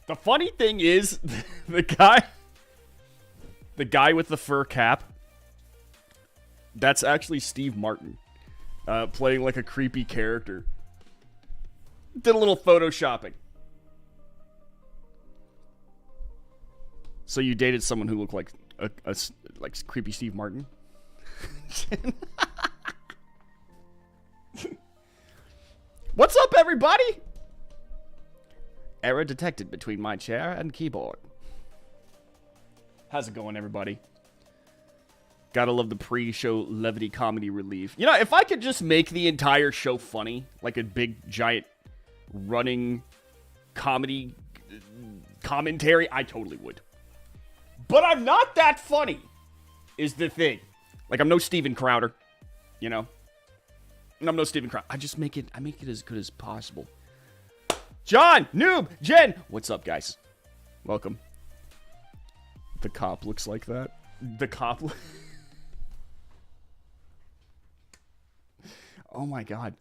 The funny thing is, the guy with the fur cap, that's actually Steve Martin, playing like a creepy character. Did a little photoshopping. So you dated someone who looked like like creepy Steve Martin? What's up, everybody? Error detected between my chair and keyboard. How's it going, everybody? Gotta love the pre-show levity comedy relief. You know, if I could just make the entire show funny, like a big, giant, running comedy commentary, I totally would. But I'm not that funny, is the thing. Like, I'm no Steven Crowder, you know? And I'm no Steven Crowder. I make it as good as possible. John, Noob, Jen, what's up, guys? Welcome. The cop looks like that. The cop. Oh my god.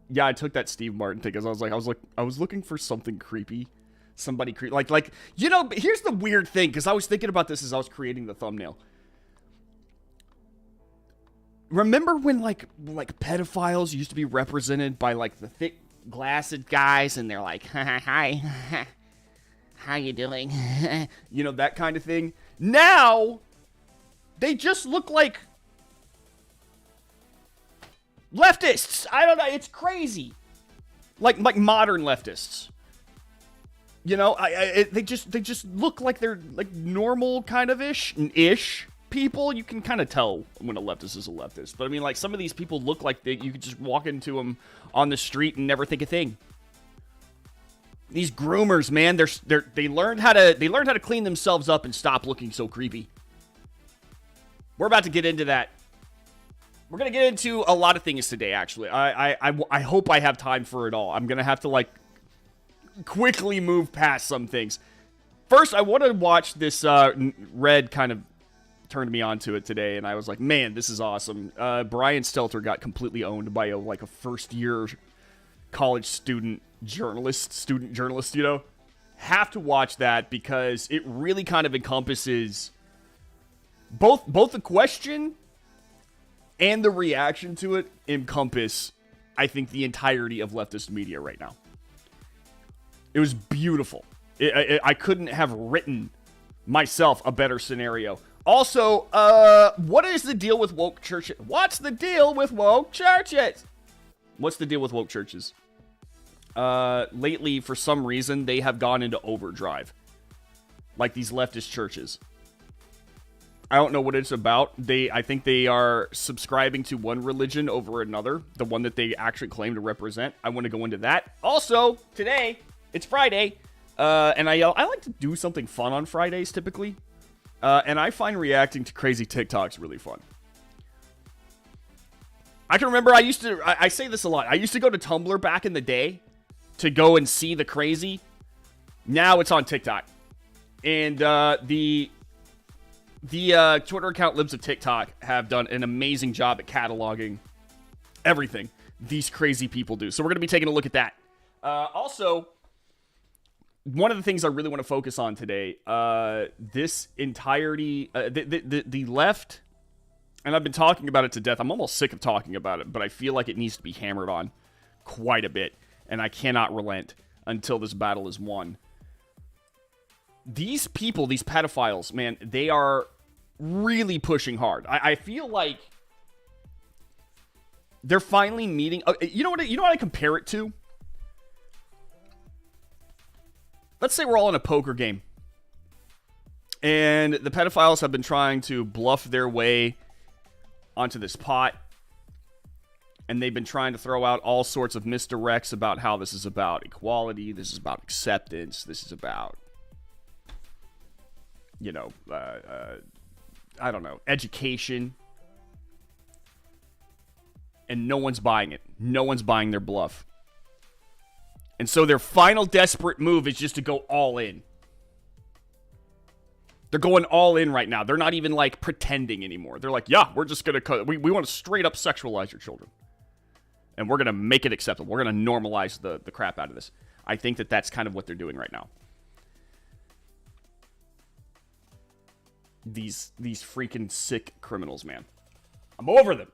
Yeah, I took that Steve Martin thing because I was looking for something creepy. Somebody creepy. Like, you know, here's the weird thing, because I was thinking about this as I was creating the thumbnail. Remember when like pedophiles used to be represented by like the thick glassed guys, and they're like, hi, how you doing? You know, that kind of thing. Now they just look like leftists. I don't know, it's crazy. Like modern leftists. You know, they just look like they're like normal kind of ish people. You can kind of tell when a leftist is a leftist. But I mean, like, some of these people look like you could just walk into them on the street and never think a thing. These groomers, man, they learned how to clean themselves up and stop looking so creepy. We're about to get into that. We're gonna get into a lot of things today. Actually, I hope I have time for it all. I'm gonna have to like quickly move past some things. First, I want to watch this. Red kind of turned me onto it today, and I was like, man, this is awesome. Brian Stelter got completely owned by a first-year college student journalist, you know. Have to watch that because it really kind of encompasses both the question and the reaction to it encompass, I think, the entirety of leftist media right now. It was beautiful. I couldn't have written myself a better scenario. Also, what is the deal with woke churches? What's the deal with woke churches? What's the deal with woke churches? Lately, for some reason, they have gone into overdrive. Like these leftist churches. I don't know what it's about. I think they are subscribing to one religion over another. The one that they actually claim to represent. I want to go into that. Also, today, it's Friday. And I like to do something fun on Fridays, typically. And I find reacting to crazy TikToks really fun. I can remember I say this a lot. I used to go to Tumblr back in the day to go and see the crazy. Now it's on TikTok. And the Twitter account Libs of TikTok have done an amazing job at cataloging everything these crazy people do. So we're going to be taking a look at that. Also, one of the things I really want to focus on today, this entirety, the left, and I've been talking about it to death. I'm almost sick of talking about it, but I feel like it needs to be hammered on quite a bit, and I cannot relent until this battle is won. These people, these pedophiles, man, they are really pushing hard. I feel like they're finally meeting. You know what I compare it to? Let's say we're all in a poker game, and the pedophiles have been trying to bluff their way onto this pot, and they've been trying to throw out all sorts of misdirects about how this is about equality, this is about acceptance, this is about, you know, I don't know, education, and no one's buying it. No one's buying their bluff. And so their final desperate move is just to go all in. They're going all in right now. They're not even, like, pretending anymore. They're like, yeah, we're just going to... We want to straight up sexualize your children. And we're going to make it acceptable. We're going to normalize the crap out of this. I think that that's kind of what they're doing right now. These freaking sick criminals, man. I'm over them.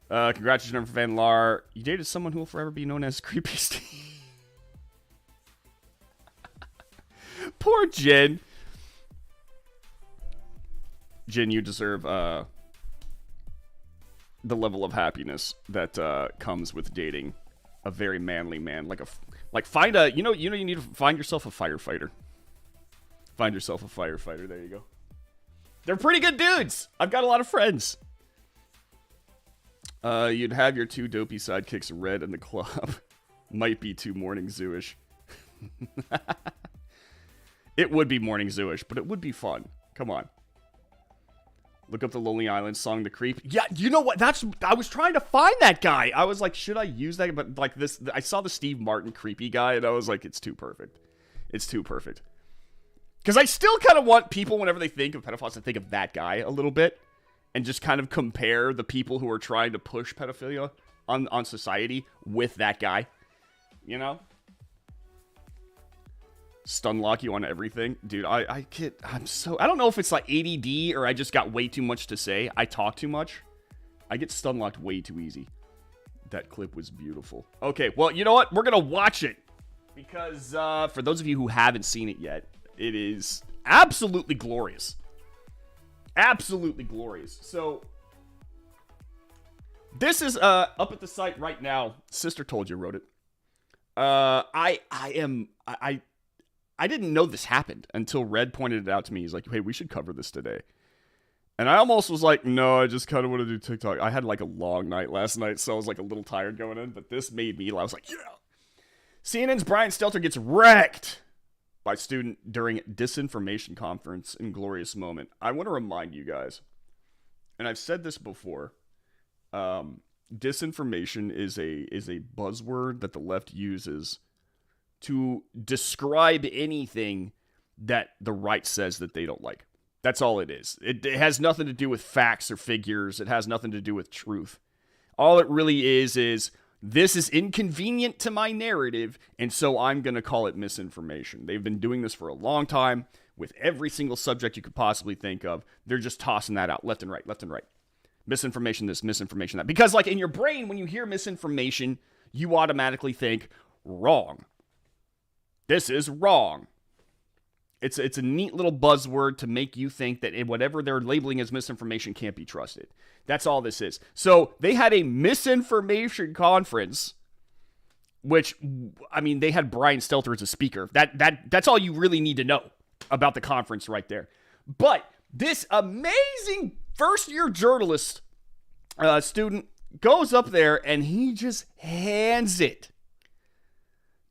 Congrats, Jennifer Van Laar. You dated someone who will forever be known as Creepy Steve. Poor Jen. Jen, you deserve the level of happiness that comes with dating a very manly man. Find a you need to find yourself a firefighter. Find yourself a firefighter. There you go. They're pretty good dudes. I've got a lot of friends. You'd have your 2 dopey sidekicks Red and the club. Might be too morning zoo-ish. It would be morning zoo-ish, but it would be fun. Come on. Look up the Lonely Island song, The Creep. Yeah, you know what? I was trying to find that guy. I was like, should I use that? But like this, I saw the Steve Martin creepy guy, and I was like, it's too perfect. It's too perfect. Because I still kind of want people, whenever they think of pedophiles, to think of that guy a little bit. And just kind of compare the people who are trying to push pedophilia on society with that guy. You know? Stunlock you on everything. Dude, I don't know if it's like ADD or I just got way too much to say. I talk too much. I get stunlocked way too easy. That clip was beautiful. Okay, well, you know what? We're going to watch it. Because for those of you who haven't seen it yet, it is absolutely glorious. Absolutely glorious. So, this is up at the site right now. Sister Told You wrote it. I didn't know this happened until Red pointed it out to me. He's like, hey, we should cover this today. And I almost was like, no, I just kind of want to do TikTok. I had like a long night last night, so I was like a little tired going in. But this made me, I was like, yeah. CNN's Brian Stelter gets wrecked by student during disinformation conference in glorious moment. I want to remind you guys, and I've said this before, disinformation is a buzzword that the left uses to describe anything that the right says that they don't like. That's all it is. It has nothing to do with facts or figures. It has nothing to do with truth. All it really is this is inconvenient to my narrative, and so I'm going to call it misinformation. They've been doing this for a long time with every single subject you could possibly think of. They're just tossing that out left and right, left and right. Misinformation this, misinformation that. Because like in your brain, when you hear misinformation, you automatically think wrong. This is wrong. It's a neat little buzzword to make you think that whatever they're labeling as misinformation can't be trusted. That's all this is. So they had a misinformation conference, which, I mean, they had Brian Stelter as a speaker. That's all you really need to know about the conference right there. But this amazing first-year journalist student goes up there and he just hands it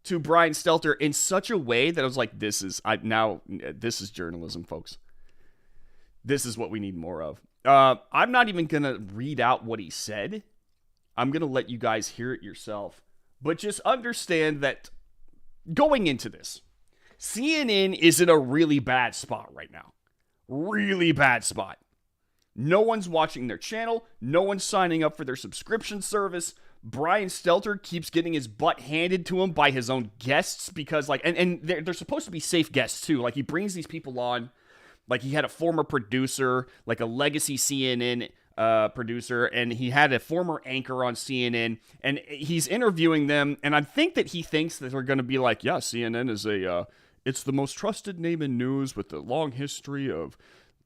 to Brian Stelter in such a way that I was like, this is journalism, folks. This is what we need more of. I'm not even going to read out what he said. I'm going to let you guys hear it yourself. But just understand that going into this, CNN is in a really bad spot right now. Really bad spot. No one's watching their channel. No one's signing up for their subscription service. Brian Stelter keeps getting his butt handed to him by his own guests because, like, and they're supposed to be safe guests too. Like, he brings these people on. Like, he had a former producer, like a legacy CNN producer, and he had a former anchor on CNN, and he's interviewing them, and I think that he thinks that they're going to be like, yeah, CNN is it's the most trusted name in news with a long history of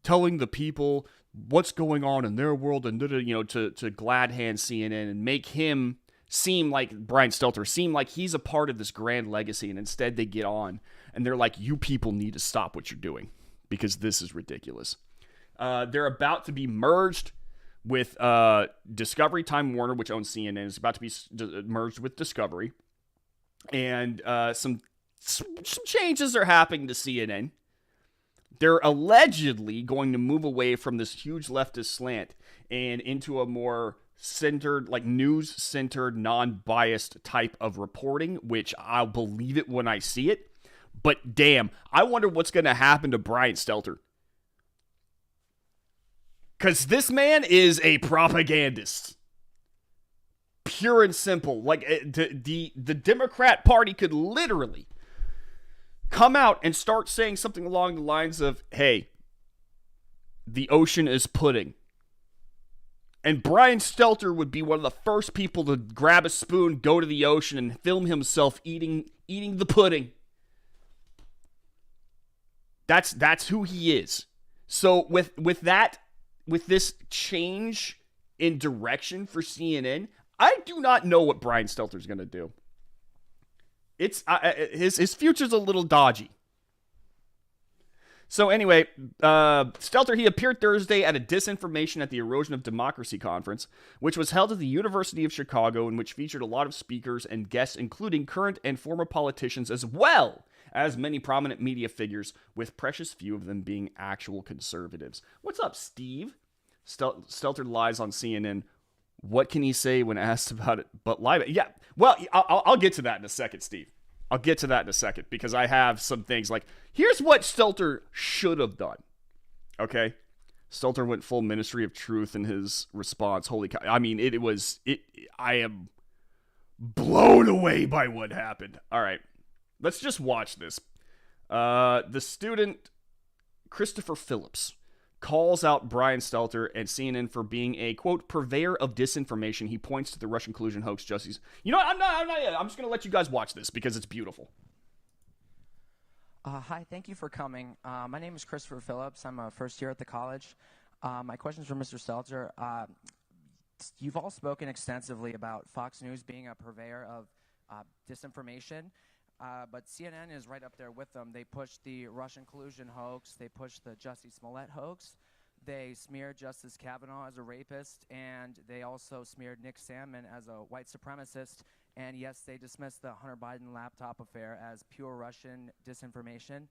telling the people what's going on in their world, and to glad hand CNN and make him seem like Brian Stelter, seem like he's a part of this grand legacy, and instead they get on and they're like, you people need to stop what you're doing because this is ridiculous. They're about to be merged with Discovery. Time Warner, which owns CNN, is about to be merged with Discovery, and some changes are happening to CNN. They're allegedly going to move away from this huge leftist slant and into a more centered, like news-centered, non-biased type of reporting, which I'll believe it when I see it. But damn, I wonder what's going to happen to Brian Stelter. Because this man is a propagandist. Pure and simple. Like the Democrat Party could literally come out and start saying something along the lines of, hey, the ocean is pudding. And Brian Stelter would be one of the first people to grab a spoon, go to the ocean, and film himself eating the pudding. That's who he is. So with this change in direction for CNN, I do not know what Brian Stelter's going to do. It's his future's a little dodgy. So anyway, Stelter, he appeared Thursday at a Disinformation at the Erosion of Democracy conference, which was held at the University of Chicago, and which featured a lot of speakers and guests, including current and former politicians, as well as many prominent media figures, with precious few of them being actual conservatives. What's up, Steve? Stelter lies on CNN. What can he say when asked about it but lie? Yeah, well, I'll get to that in a second, Steve. I'll get to that in a second, because I have some things like, here's what Stelter should have done. Okay? Stelter went full Ministry of Truth in his response. Holy cow. I mean, I am blown away by what happened. All right. Let's just watch this. The student, Christopher Phillips, calls out Brian Stelter and CNN for being a, quote, purveyor of disinformation. He points to the Russian collusion hoax justice. You know what? I'm just going to let you guys watch this because it's beautiful. Hi, thank you for coming. My name is Christopher Phillips. I'm a first year at the college. My question is for Mr. Stelter. You've all spoken extensively about Fox News being a purveyor of disinformation. But CNN is right up there with them. They pushed the Russian collusion hoax. They pushed the Jussie Smollett hoax. They smeared Justice Kavanaugh as a rapist, and they also smeared Nick Salmon as a white supremacist. And yes, they dismissed the Hunter Biden laptop affair as pure Russian disinformation.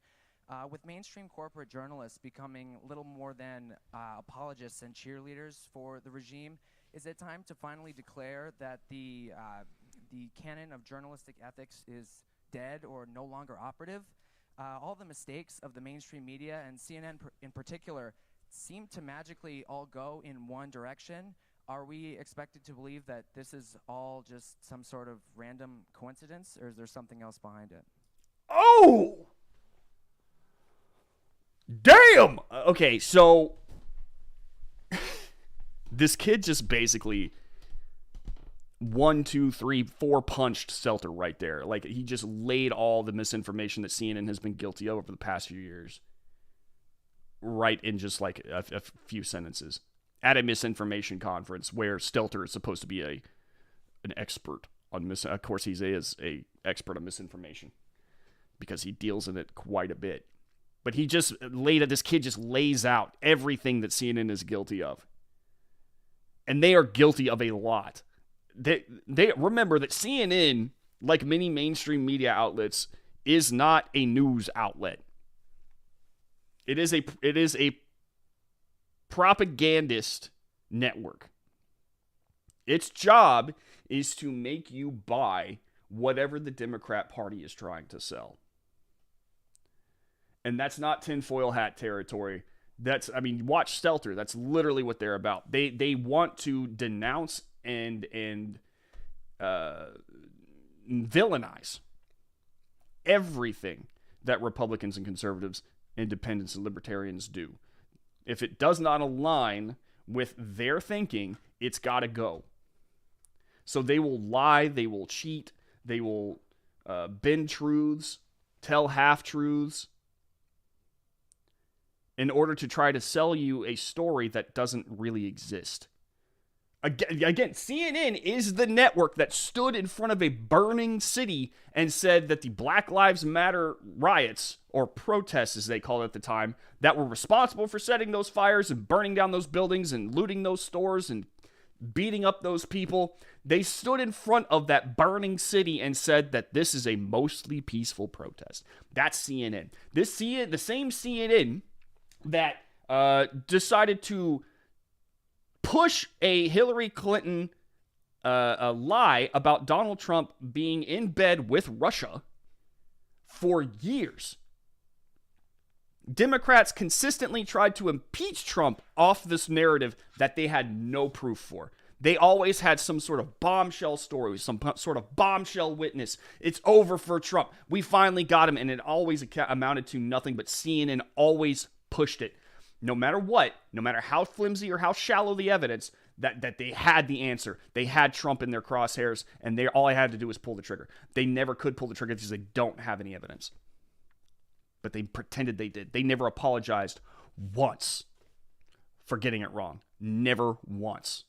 With mainstream corporate journalists becoming little more than apologists and cheerleaders for the regime, is it time to finally declare that the canon of journalistic ethics is dead or no longer operative? All the mistakes of the mainstream media, and CNN in particular, seem to magically all go in one direction. Are we expected to believe that this is all just some sort of random coincidence, or is there something else behind it? Oh! Damn! Okay, so this kid just basically 1, 2, 3, 4 punched Stelter right there. Like, he just laid all the misinformation that CNN has been guilty of over the past few years right in just like a few sentences at a misinformation conference where Stelter is supposed to be an expert on of course, he is a expert on misinformation because he deals in it quite a bit. But this kid just lays out everything that CNN is guilty of. And they are guilty of a lot. They remember that CNN, like many mainstream media outlets, is not a news outlet. It is a propagandist network. Its job is to make you buy whatever the Democrat Party is trying to sell. And that's not tinfoil hat territory. Watch Stelter. That's literally what they're about. They want to denounce and villainize everything that Republicans and conservatives, independents and libertarians do. If it does not align with their thinking, it's got to go. So they will lie, they will cheat, they will bend truths, tell half-truths, in order to try to sell you a story that doesn't really exist. Again, CNN is the network that stood in front of a burning city and said that the Black Lives Matter riots, or protests as they called it at the time, that were responsible for setting those fires and burning down those buildings and looting those stores and beating up those people, they stood in front of that burning city and said that this is a mostly peaceful protest. That's CNN. The same CNN that decided to push a Hillary Clinton a lie about Donald Trump being in bed with Russia for years. Democrats consistently tried to impeach Trump off this narrative that they had no proof for. They always had some sort of bombshell story, some sort of bombshell witness. It's over for Trump. We finally got him, and it always amounted to nothing, but CNN always pushed it. No matter what, no matter how flimsy or how shallow the evidence, that they had the answer. They had Trump in their crosshairs, and all I had to do was pull the trigger. They never could pull the trigger because they don't have any evidence. But they pretended they did. They never apologized once for getting it wrong. Never once.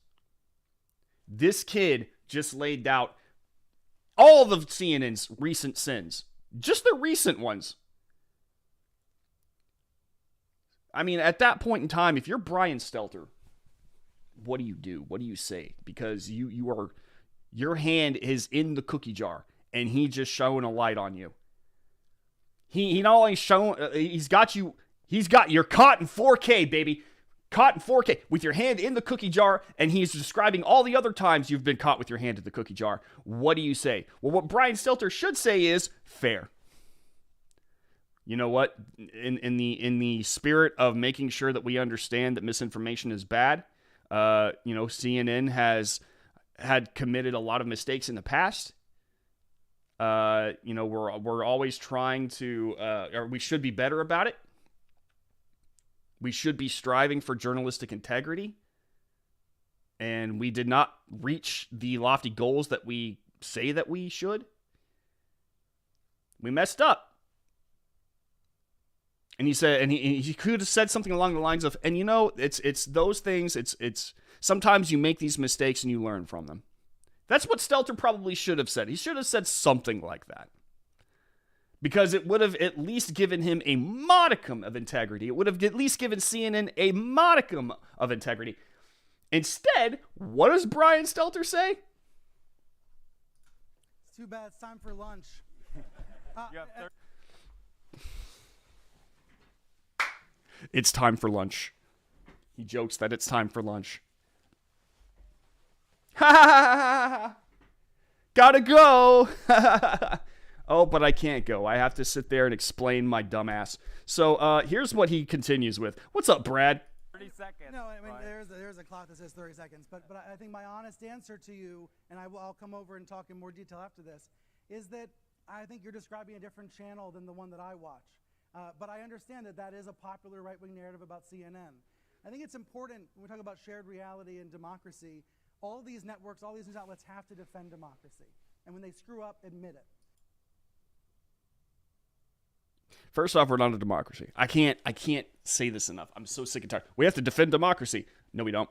This kid just laid out all of CNN's recent sins. Just the recent ones. I mean, at that point in time, if you're Brian Stelter, what do you do? What do you say? Because your hand is in the cookie jar, and he just showing a light on you. He not only you're caught in 4K, baby. Caught in 4K with your hand in the cookie jar, and he's describing all the other times you've been caught with your hand in the cookie jar. What do you say? Well, what Brian Stelter should say is fair. You know what? In the spirit of making sure that we understand that misinformation is bad, CNN has had committed a lot of mistakes in the past. We're always trying to, or we should be better about it. We should be striving for journalistic integrity. And we did not reach the lofty goals that we say that we should. We messed up. And he said, and he could have said something along the lines of, and it's those things. It's sometimes you make these mistakes and you learn from them. That's what Stelter probably should have said. He should have said something like that. Because it would have at least given him a modicum of integrity. It would have at least given CNN a modicum of integrity. Instead, what does Brian Stelter say? It's too bad. It's time for lunch. It's time for lunch. He jokes that it's time for lunch. Ha ha ha ha ha! Gotta go! Oh, but I can't go. I have to sit there and explain my dumbass. So here's what he continues with. What's up, Brad? 30 seconds. No, I mean, there's a clock that says 30 seconds. But I think my honest answer to you, and I'll come over and talk in more detail after this, is that I think you're describing a different channel than the one that I watch. But I understand that is a popular right-wing narrative about CNN. I think it's important when we talk about shared reality and democracy, all these networks, all these news outlets have to defend democracy. And when they screw up, admit it. First off, we're not a democracy. I can't say this enough. I'm so sick and tired. We have to defend democracy. No, we don't.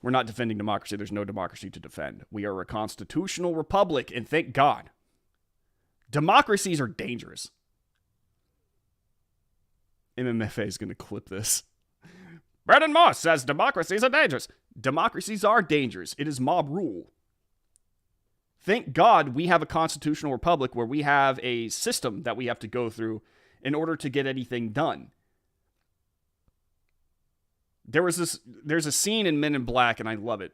We're not defending democracy. There's no democracy to defend. We are a constitutional republic, and thank God. Democracies are dangerous. MMFA is going to clip this. Brandon Moss says democracies are dangerous. Democracies are dangerous. It is mob rule. Thank God we have a constitutional republic where we have a system that we have to go through in order to get anything done. There's a scene in Men in Black, and I love it.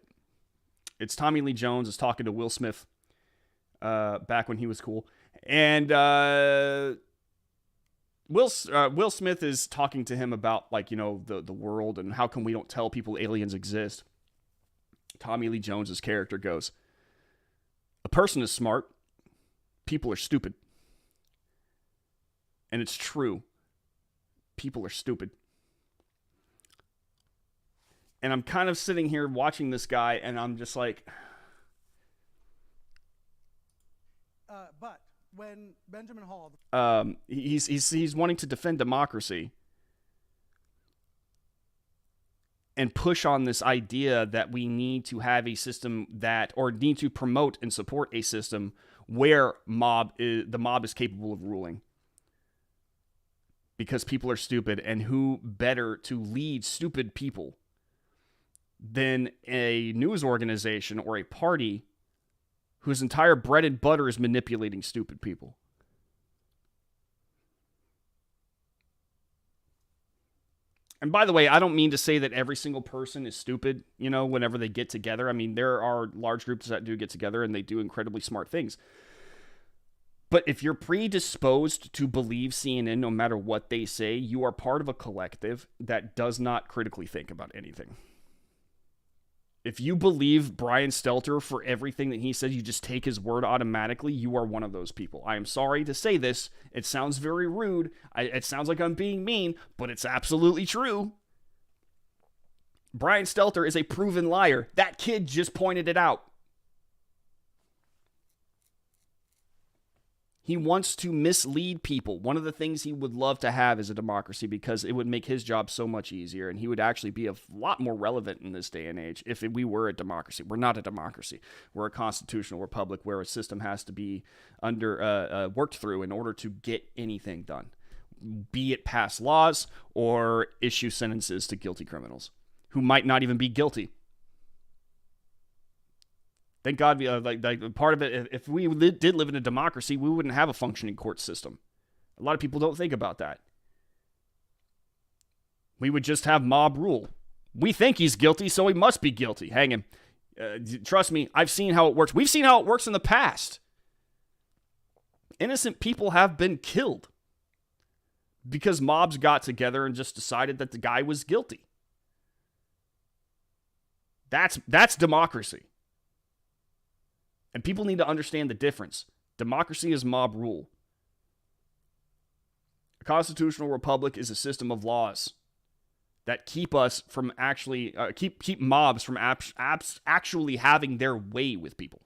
It's Tommy Lee Jones is talking to Will Smith back when he was cool. And Will Smith is talking to him about, the world and how come we don't tell people aliens exist. Tommy Lee Jones's character goes, "A person is smart. People are stupid." And it's true. People are stupid. And I'm kind of sitting here watching this guy, and I'm just like... But when Benjamin Hall... he's wanting to defend democracy and push on this idea that we need to have a system or need to promote and support a system where the mob is capable of ruling. Because people are stupid, and who better to lead stupid people than a news organization or a party whose entire bread and butter is manipulating stupid people. And by the way, I don't mean to say that every single person is stupid, whenever they get together. I mean, there are large groups that do get together and they do incredibly smart things. But if you're predisposed to believe CNN no matter what they say, you are part of a collective that does not critically think about anything. If you believe Brian Stelter for everything that he says, you just take his word automatically, you are one of those people. I am sorry to say this. It sounds very rude. It sounds like I'm being mean, but it's absolutely true. Brian Stelter is a proven liar. That kid just pointed it out. He wants to mislead people. One of the things he would love to have is a democracy because it would make his job so much easier, and he would actually be a lot more relevant in this day and age if we were a democracy. We're not a democracy. We're a constitutional republic where a system has to be worked through in order to get anything done, be it pass laws or issue sentences to guilty criminals who might not even be guilty. Thank God, like part of it, if we did live in a democracy, we wouldn't have a functioning court system. A lot of people don't think about that. We would just have mob rule. We think he's guilty, so he must be guilty. Hang him. Trust me, I've seen how it works. We've seen how it works in the past. Innocent people have been killed because mobs got together and just decided that the guy was guilty. That's democracy. And people need to understand the difference. Democracy is mob rule. A constitutional republic is a system of laws that keep us from actually keep mobs from actually having their way with people.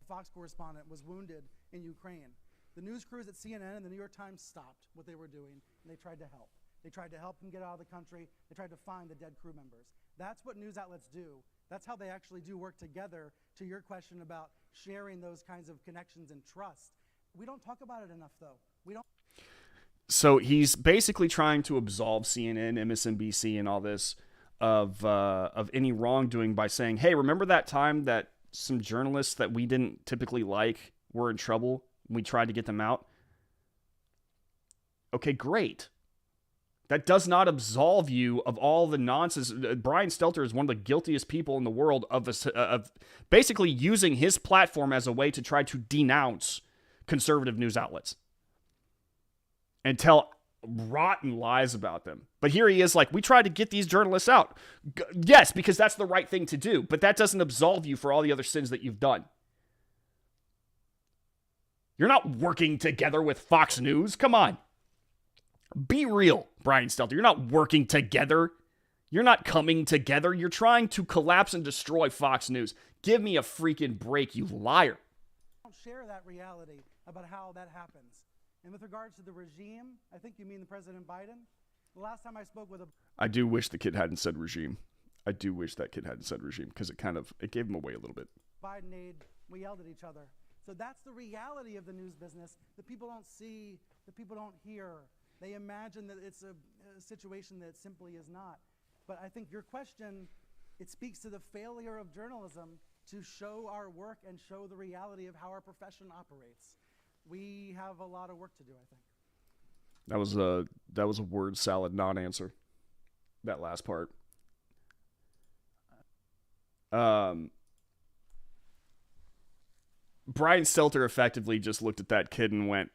Fox correspondent was wounded in Ukraine. The news crews at CNN and the New York Times stopped what they were doing, and they tried to help. They tried to help him get out of the country. They tried to find the dead crew members. That's what news outlets do. That's how they actually do work together, to your question about sharing those kinds of connections and trust. We don't talk about it enough, though. We don't. So he's basically trying to absolve CNN, MSNBC, and all this of any wrongdoing by saying, hey, remember that time that some journalists that we didn't typically like were in trouble? We tried to get them out. Okay, great. That does not absolve you of all the nonsense. Brian Stelter is one of the guiltiest people in the world of basically using his platform as a way to try to denounce conservative news outlets and tell rotten lies about them. But here he is like, we tried to get these journalists out. Yes, because that's the right thing to do. But that doesn't absolve you for all the other sins that you've done. You're not working together with Fox News. Come on. Be real, Brian Stelter. You're not working together. You're not coming together. You're trying to collapse and destroy Fox News. Give me a freaking break, you liar. Don't share that reality about how that happens. And with regards to the regime, I think you mean President Biden. The last time I spoke with a... I do wish the kid hadn't said regime. I do wish that kid hadn't said regime because it gave him away a little bit. Biden aide, we yelled at each other. So that's the reality of the news business that people don't see, that people don't hear. They imagine that it's a situation that simply is not. But I think your question, it speaks to the failure of journalism to show our work and show the reality of how our profession operates. We have a lot of work to do, I think. That was a word salad non-answer. That last part. Brian Stelter effectively just looked at that kid and went,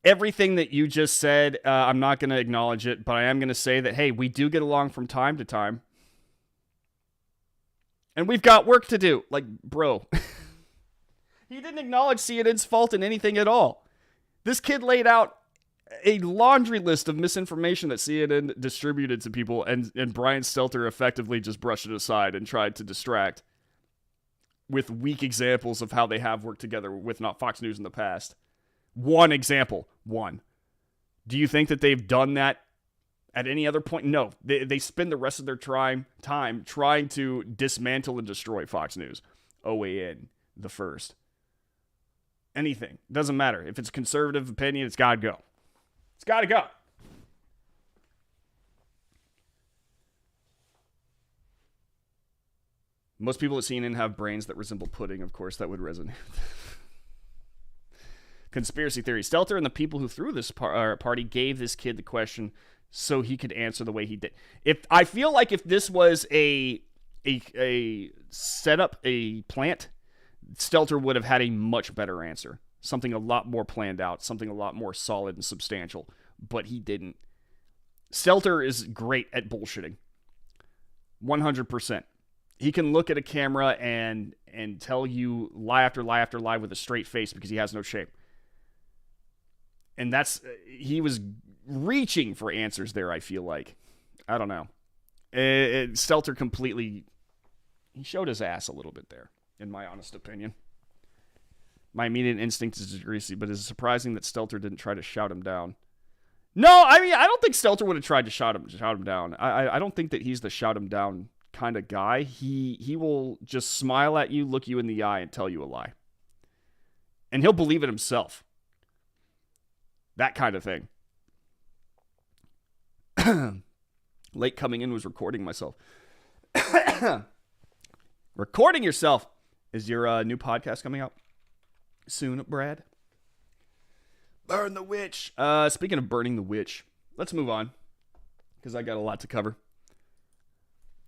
everything that you just said, I'm not going to acknowledge it, but I am going to say that, hey, we do get along from time to time. And we've got work to do. Like, bro. He didn't acknowledge CNN's fault in anything at all. This kid laid out a laundry list of misinformation that CNN distributed to people, and Brian Stelter effectively just brushed it aside and tried to distract with weak examples of how they have worked together with not Fox News in the past. One example. One. Do you think that they've done that at any other point? No. They spend the rest of their time trying to dismantle and destroy Fox News. OAN, the first. Anything. Doesn't matter. If it's a conservative opinion, it's got to go. It's got to go. Most people at CNN have brains that resemble pudding. Of course, that would resonate. Conspiracy theory. Stelter and the people who threw this party gave this kid the question so he could answer the way he did. I feel like if this was a setup, a plant, Stelter would have had a much better answer. Something a lot more planned out. Something a lot more solid and substantial. But he didn't. Stelter is great at bullshitting. 100%. He can look at a camera and tell you lie after lie after lie with a straight face because he has no shame. And he was reaching for answers there, I feel like. I don't know. Stelter he showed his ass a little bit there, in my honest opinion. My immediate instinct is to agree, but it's surprising that Stelter didn't try to shout him down. No, I mean, I don't think Stelter would have tried to shout him down. I don't think that he's the shout him down kind of guy. He will just smile at you, look you in the eye, and tell you a lie. And he'll believe it himself. That kind of thing. Late coming in was recording myself. Recording yourself. Is your new podcast coming out soon, Brad? Burn the witch. Speaking of burning the witch, let's move on because I got a lot to cover.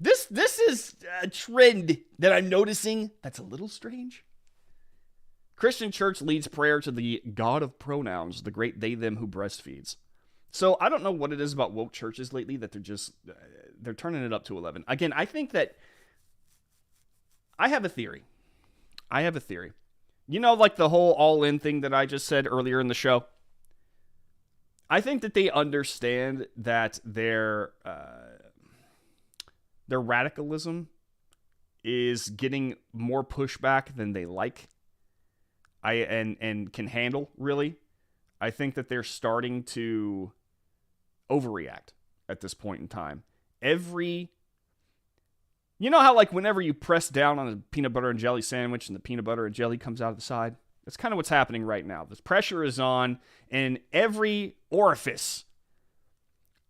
This is a trend that I'm noticing that's a little strange. Christian church leads prayer to the God of pronouns, the great they them who breastfeeds. So I don't know what it is about woke churches lately that they're turning it up to 11. Again, I think that I have a theory. You know, like the whole all-in thing that I just said earlier in the show? I think that they understand that their radicalism is getting more pushback than they like. And can handle, really. I think that they're starting to overreact at this point in time. You know how, like, whenever you press down on a peanut butter and jelly sandwich and the peanut butter and jelly comes out of the side? That's kind of what's happening right now. This pressure is on, and every orifice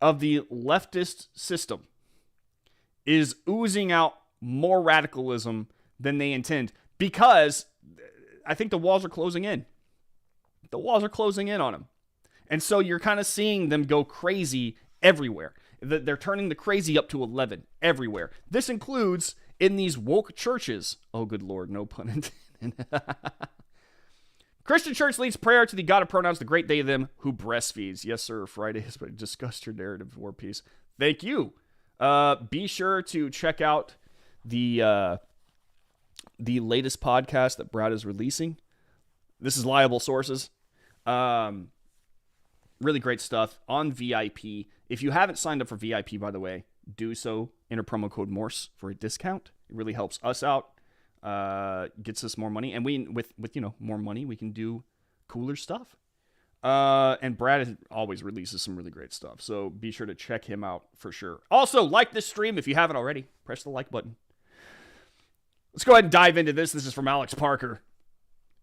of the leftist system is oozing out more radicalism than they intend because I think the walls are closing in. The walls are closing in on them. And so you're kind of seeing them go crazy everywhere. They're turning the crazy up to 11 everywhere. This includes in these woke churches. Oh, good Lord, no pun intended. Christian church leads prayer to the God of pronouns, the great they them who breastfeeds. Yes, sir, Friday has discussed your narrative war piece. Thank you. Be sure to check out the latest podcast that Brad is releasing. This is Liable Sources. Really great stuff on VIP. If you haven't signed up for VIP, by the way, do so. Enter promo code Morse for a discount. It really helps us out. Gets us more money. And with more money, we can do cooler stuff. And Brad always releases some really great stuff. So be sure to check him out for sure. Also, like this stream if you haven't already. Press the like button. Let's go ahead and dive into this. This is from Alex Parker.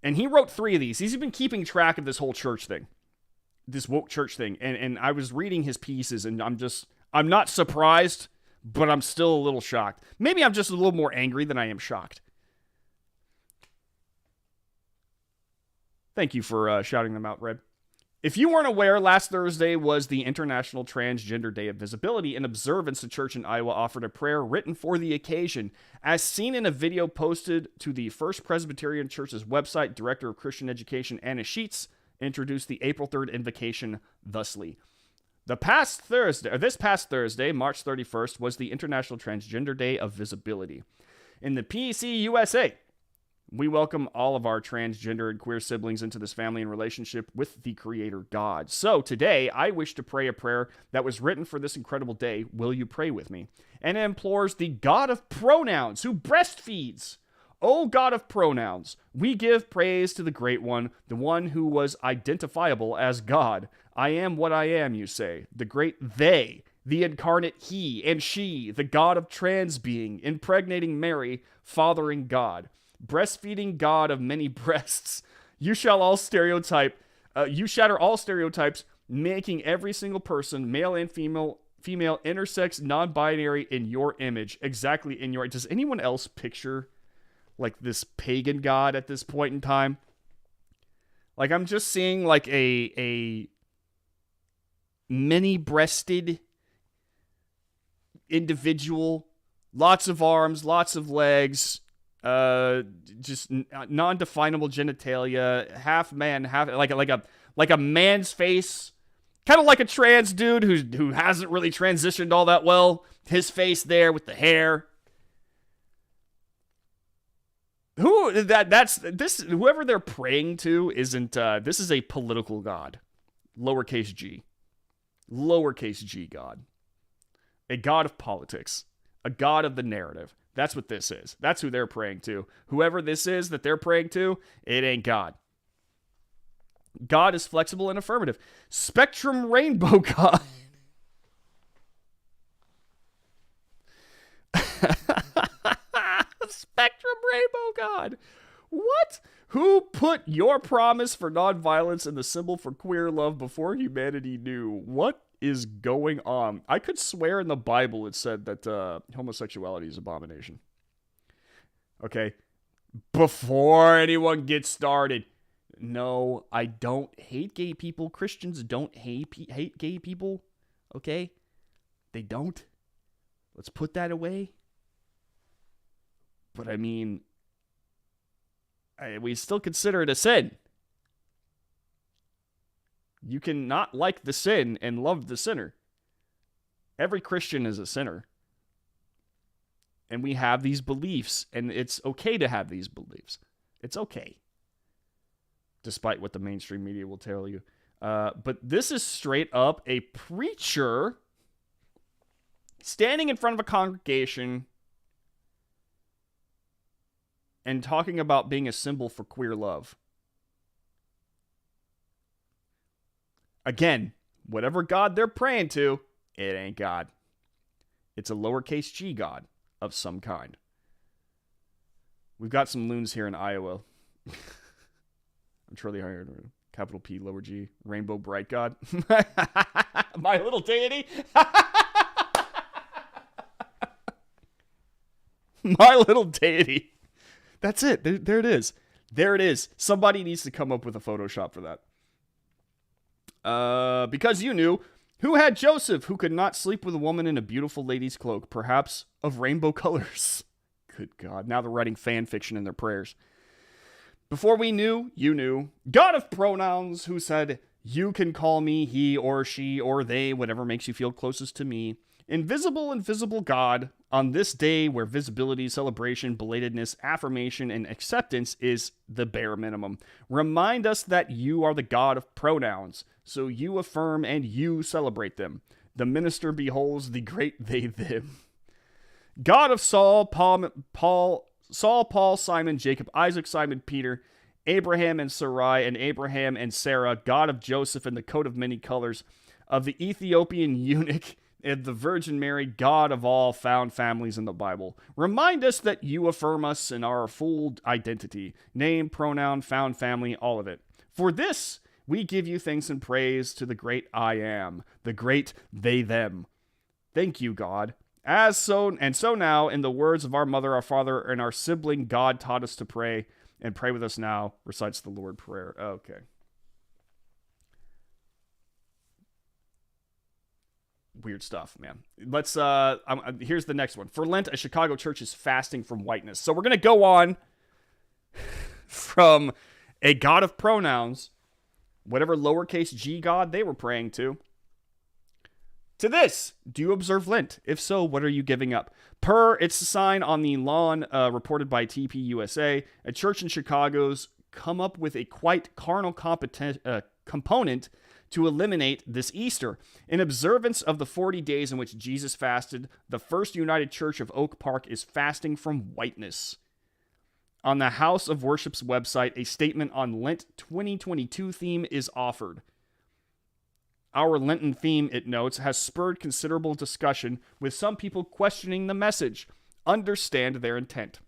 And he wrote 3 of these. He's been keeping track of this whole church thing. This woke church thing. And I was reading his pieces, and I'm not surprised, but I'm still a little shocked. Maybe I'm just a little more angry than I am shocked. Thank you for shouting them out, Red. If you weren't aware, last Thursday was the International Transgender Day of Visibility. In observance, the church in Iowa offered a prayer written for the occasion. As seen in a video posted to the First Presbyterian Church's website, Director of Christian Education Anna Sheets introduced the April 3rd invocation thusly. This past Thursday, March 31st, was the International Transgender Day of Visibility. In the PEC USA, we welcome all of our transgender and queer siblings into this family and relationship with the Creator God. So today, I wish to pray a prayer that was written for this incredible day. Will you pray with me? And it implores the God of pronouns who breastfeeds. O God of pronouns, we give praise to the Great One, the one who was identifiable as God. I am what I am, you say. The great they, the incarnate he and she, the God of trans being, impregnating Mary, fathering God. Breastfeeding God of many breasts, you shatter all stereotypes, making every single person, male and female, intersex, non-binary, in your image, exactly in your. Does anyone else picture like this pagan god at this point in time? Like, I'm just seeing like a many-breasted individual, lots of arms, lots of legs. Just non-definable genitalia, half man, half like a man's face Kind of like a trans dude who hasn't really transitioned all that well. His face there with the hair. Whoever they're praying to isn't, this is a political god. Lowercase g. Lowercase g god. A god of politics. A god of the narrative. That's what this is. That's who they're praying to. Whoever this is that they're praying to, it ain't God. God is flexible and affirmative. Spectrum rainbow God. Spectrum rainbow God. What? Who put your promise for nonviolence and the symbol for queer love before humanity knew? What is going on? I could swear in the Bible it said that homosexuality is abomination. Okay. Before anyone gets started. No, I don't hate gay people. Christians don't hate gay people. Okay? They don't. Let's put that away. But I mean, we still consider it a sin. You can not like the sin and love the sinner. Every Christian is a sinner. And we have these beliefs, and it's okay to have these beliefs. It's okay. Despite what the mainstream media will tell you. But this is straight up a preacher standing in front of a congregation and talking about being a symbol for queer love. Again, whatever God they're praying to, it ain't God. It's a lowercase g God of some kind. We've got some loons here in Iowa. I'm sure they hired capital P, lower G, rainbow bright God. My little deity. My little deity. That's it. There it is. There it is. Somebody needs to come up with a Photoshop for that. Because you knew, who had Joseph, who could not sleep with a woman in a beautiful lady's cloak, perhaps of rainbow colors? Good God. Now they're writing fan fiction in their prayers. Before we knew, you knew. God of pronouns, who said, you can call me he or she or they, whatever makes you feel closest to me. Invisible God, on this day where visibility, celebration, belatedness, affirmation, and acceptance is the bare minimum. Remind us that you are the God of pronouns, so you affirm and you celebrate them. The minister beholds the great they, them. God of Saul, Paul, Simon, Jacob, Isaac, Simon, Peter, Abraham and Sarai, and Abraham and Sarah, God of Joseph and the coat of many colors, of the Ethiopian eunuch, and the Virgin Mary, God of all found families in the Bible. Remind us that you affirm us in our full identity, name, pronoun, found family, all of it. For this, we give you thanks and praise to the great I am, the great they, them. Thank you, God. So now, in the words of our mother, our father, and our sibling, God taught us to pray, and pray with us now, recites the Lord Prayer. Okay. Weird stuff, man. Let's, here's the next one. For Lent, a Chicago church is fasting from whiteness. So we're going to go on from a God of pronouns, whatever lowercase g God they were praying to this. Do you observe Lent? If so, what are you giving up? It's a sign on the lawn reported by TPUSA. A church in Chicago's come up with a quite carnal component to eliminate this Easter. In observance of the 40 days in which Jesus fasted, the First United Church of Oak Park is fasting from whiteness. On the House of Worship's website, a statement on Lent 2022 theme is offered. Our Lenten theme, it notes, has spurred considerable discussion, with some people questioning the message. Understand their intent.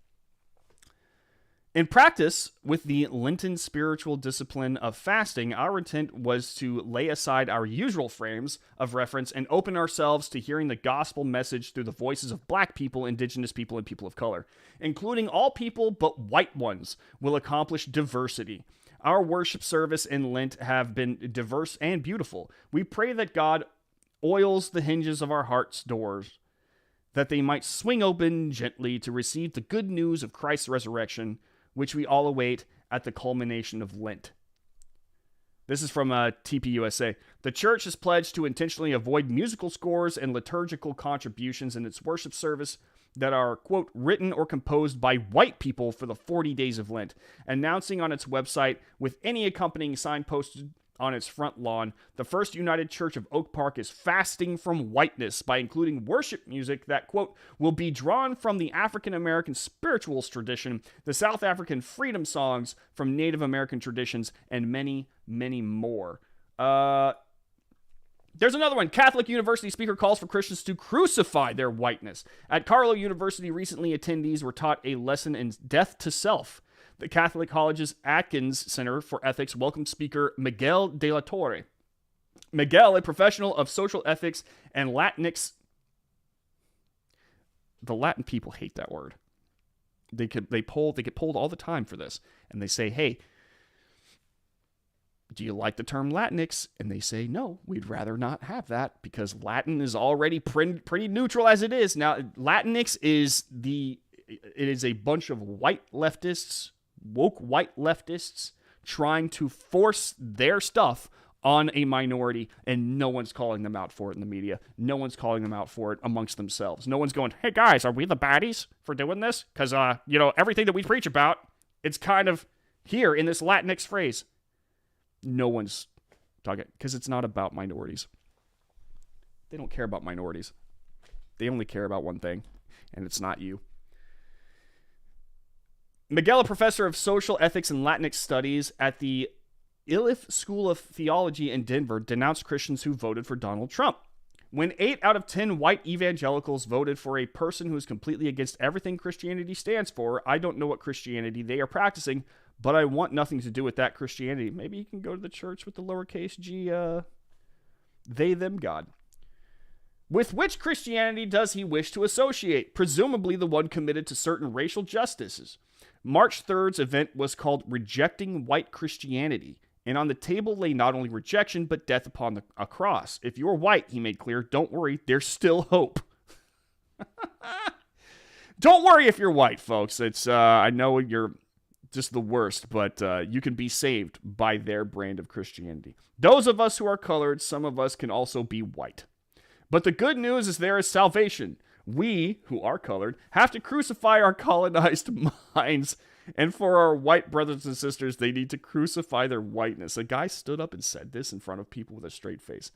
In practice, with the Lenten spiritual discipline of fasting, our intent was to lay aside our usual frames of reference and open ourselves to hearing the gospel message through the voices of Black people, Indigenous people, and people of color. Including all people but white ones will accomplish diversity. Our worship service in Lent have been diverse and beautiful. We pray that God oils the hinges of our hearts' doors, that they might swing open gently to receive the good news of Christ's resurrection, which we all await at the culmination of Lent. This is from TPUSA. The church has pledged to intentionally avoid musical scores and liturgical contributions in its worship service that are, quote, written or composed by white people for the 40 days of Lent, announcing on its website with any accompanying sign posted on its front lawn, the First United Church of Oak Park is fasting from whiteness by including worship music that, quote, will be drawn from the African American spirituals tradition, the South African freedom songs from Native American traditions, and many, many more. There's another one. Catholic University speaker calls for Christians to crucify their whiteness. At Carlow University, recently attendees were taught a lesson in death to self. The Catholic College's Atkins Center for Ethics welcomed speaker Miguel de la Torre. Miguel, a professional of social ethics and Latinx. The Latin people hate that word. They get pulled all the time for this, and they say, "Hey, do you like the term Latinx?" And they say, "No, we'd rather not have that because Latin is already pretty neutral as it is." Now, Latinx is a bunch of white leftists, woke white leftists, trying to force their stuff on a minority, and no one's calling them out for it in the media. No one's calling them out for it amongst themselves. No one's going, "Hey guys, are we the baddies for doing this?" Because, everything that we preach about, it's kind of here in this Latinx phrase. No one's talking, because it's not about minorities. They don't care about minorities. They only care about one thing, and it's not you. Miguel, a professor of social ethics and Latinx studies at the Iliff School of Theology in Denver, denounced Christians who voted for Donald Trump. When 8 out of 10 white evangelicals voted for a person who is completely against everything Christianity stands for, I don't know what Christianity they are practicing, but I want nothing to do with that Christianity. Maybe you can go to the church with the lowercase g, they, them, God. With which Christianity does he wish to associate? Presumably the one committed to certain racial justices. March 3rd's event was called Rejecting White Christianity, and on the table lay not only rejection, but death upon a cross. If you're white, he made clear, don't worry, there's still hope. Don't worry if you're white, folks. It's I know you're just the worst, but you can be saved by their brand of Christianity. Those of us who are colored, some of us can also be white. But the good news is there is salvation. We, who are colored, have to crucify our colonized minds. And for our white brothers and sisters, they need to crucify their whiteness. A guy stood up and said this in front of people with a straight face.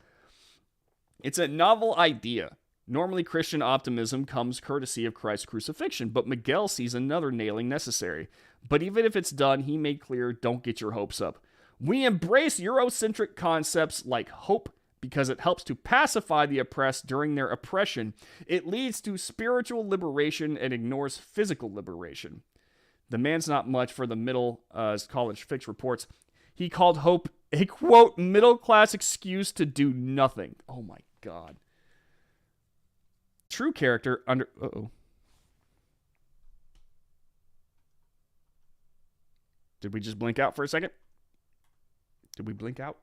It's a novel idea. Normally, Christian optimism comes courtesy of Christ's crucifixion, but Miguel sees another nailing necessary. But even if it's done, he made clear, don't get your hopes up. We embrace Eurocentric concepts like hope because it helps to pacify the oppressed during their oppression. It leads to spiritual liberation and ignores physical liberation. The man's not much for the middle, as College Fix reports. He called hope a, quote, middle-class excuse to do nothing. Oh my God. True character under... Did we just blink out for a second? Did we blink out?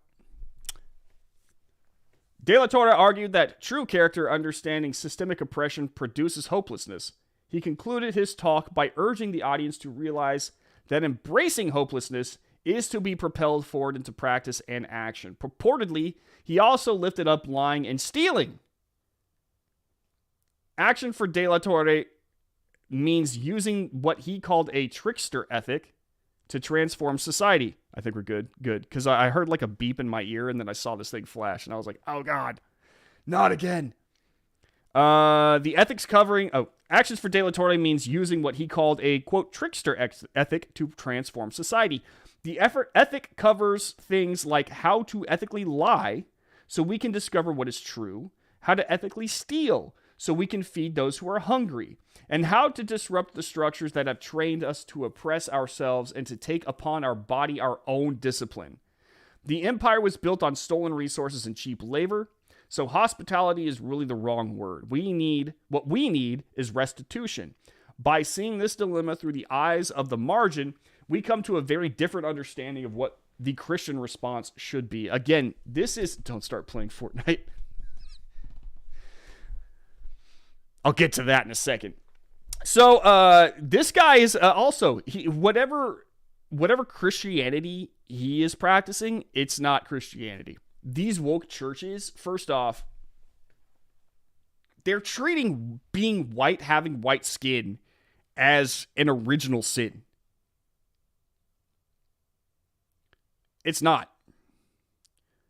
De La Torre argued that true character understanding systemic oppression produces hopelessness. He concluded his talk by urging the audience to realize that embracing hopelessness is to be propelled forward into practice and action. Purportedly, he also lifted up lying and stealing. Action for De La Torre means using what he called a trickster ethic to transform society. I think we're good. Good. Because I heard like a beep in my ear, and then I saw this thing flash, and I was like, oh God, not again. The ethics covering... actions for De La Torre means using what he called a, quote, trickster ethic to transform society. The ethic covers things like how to ethically lie so we can discover what is true, how to ethically steal so we can feed those who are hungry, and how to disrupt the structures that have trained us to oppress ourselves and to take upon our body our own discipline. The empire was built on stolen resources and cheap labor, so hospitality is really the wrong word. What we need is restitution. By seeing this dilemma through the eyes of the margin, we come to a very different understanding of what the Christian response should be. Again, this is... Don't start playing Fortnite. I'll get to that in a second. So, this guy is also... whatever Christianity he is practicing, it's not Christianity. These woke churches, first off, they're treating being white, having white skin, as an original sin. It's not.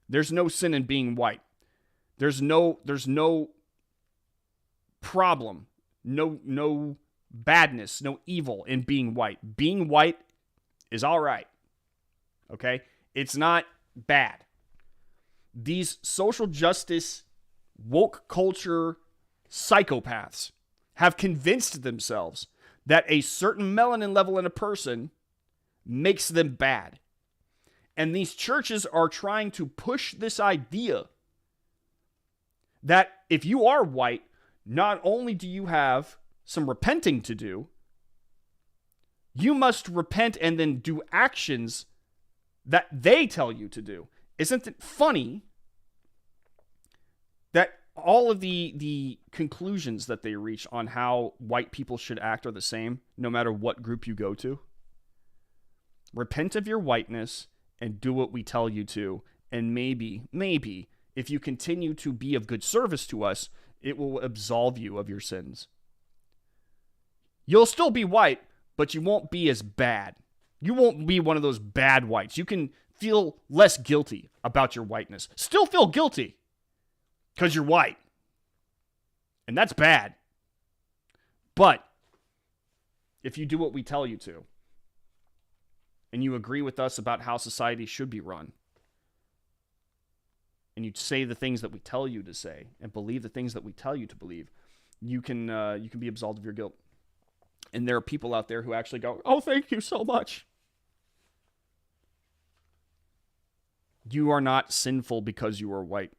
There's no sin in being white. There's no problem, no badness, no evil in being white. Being white is all right. Okay? It's not bad. These social justice, woke culture psychopaths have convinced themselves that a certain melanin level in a person makes them bad. And these churches are trying to push this idea that if you are white, not only do you have some repenting to do, you must repent and then do actions that they tell you to do. Isn't it funny that all of the conclusions that they reach on how white people should act are the same, no matter what group you go to? Repent of your whiteness and do what we tell you to. And maybe, if you continue to be of good service to us, it will absolve you of your sins. You'll still be white, but you won't be as bad. You won't be one of those bad whites. You can feel less guilty about your whiteness. Still feel guilty because you're white. And that's bad. But if you do what we tell you to, and you agree with us about how society should be run, and you say the things that we tell you to say, and believe the things that we tell you to believe, you can be absolved of your guilt. And there are people out there who actually go, "Oh, thank you so much." You are not sinful because you are white.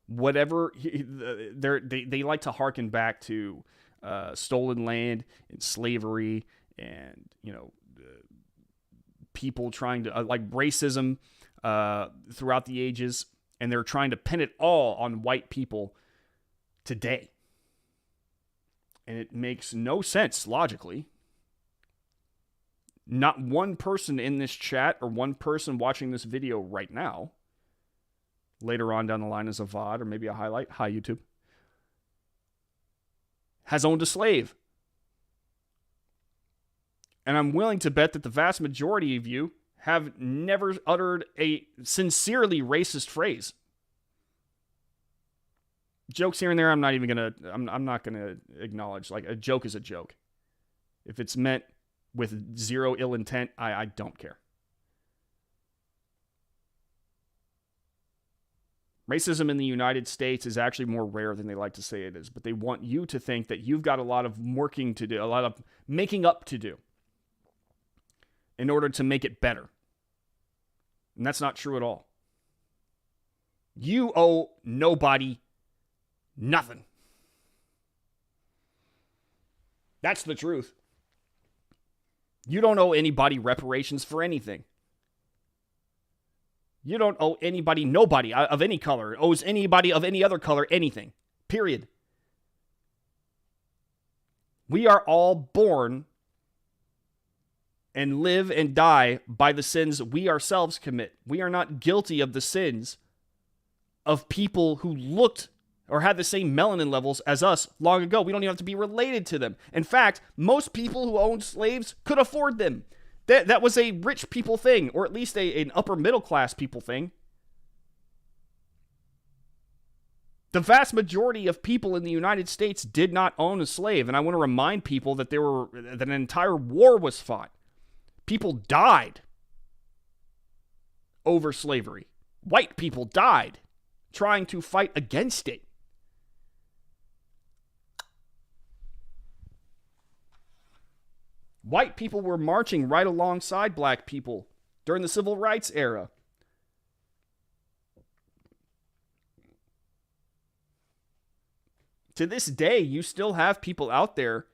Whatever, they like to hearken back to stolen land and slavery and, people trying to, like racism throughout the ages, and they're trying to pin it all on white people today. And it makes no sense logically. Not one person in this chat or one person watching this video right now, later on down the line as a VOD or maybe a highlight, hi YouTube, has owned a slave. And I'm willing to bet that the vast majority of you have never uttered a sincerely racist phrase. Jokes here and there, I'm not gonna acknowledge. Like, a joke is a joke. If it's meant with zero ill intent, I don't care. Racism in the United States is actually more rare than they like to say it is, but they want you to think that you've got a lot of working to do, a lot of making up to do in order to make it better. And that's not true at all. You owe nobody nothing. That's the truth. You don't owe anybody reparations for anything. You don't owe anybody, nobody of any color, owes anybody of any other color anything. Period. We are all born and live and die by the sins we ourselves commit. We are not guilty of the sins of people who looked or had the same melanin levels as us long ago. We don't even have to be related to them. In fact, most people who owned slaves could afford them. That was a rich people thing, or at least an upper middle class people thing. The vast majority of people in the United States did not own a slave, and I want to remind people that that an entire war was fought. People died over slavery. White people died trying to fight against it. White people were marching right alongside black people during the civil rights era. To this day, you still have people out there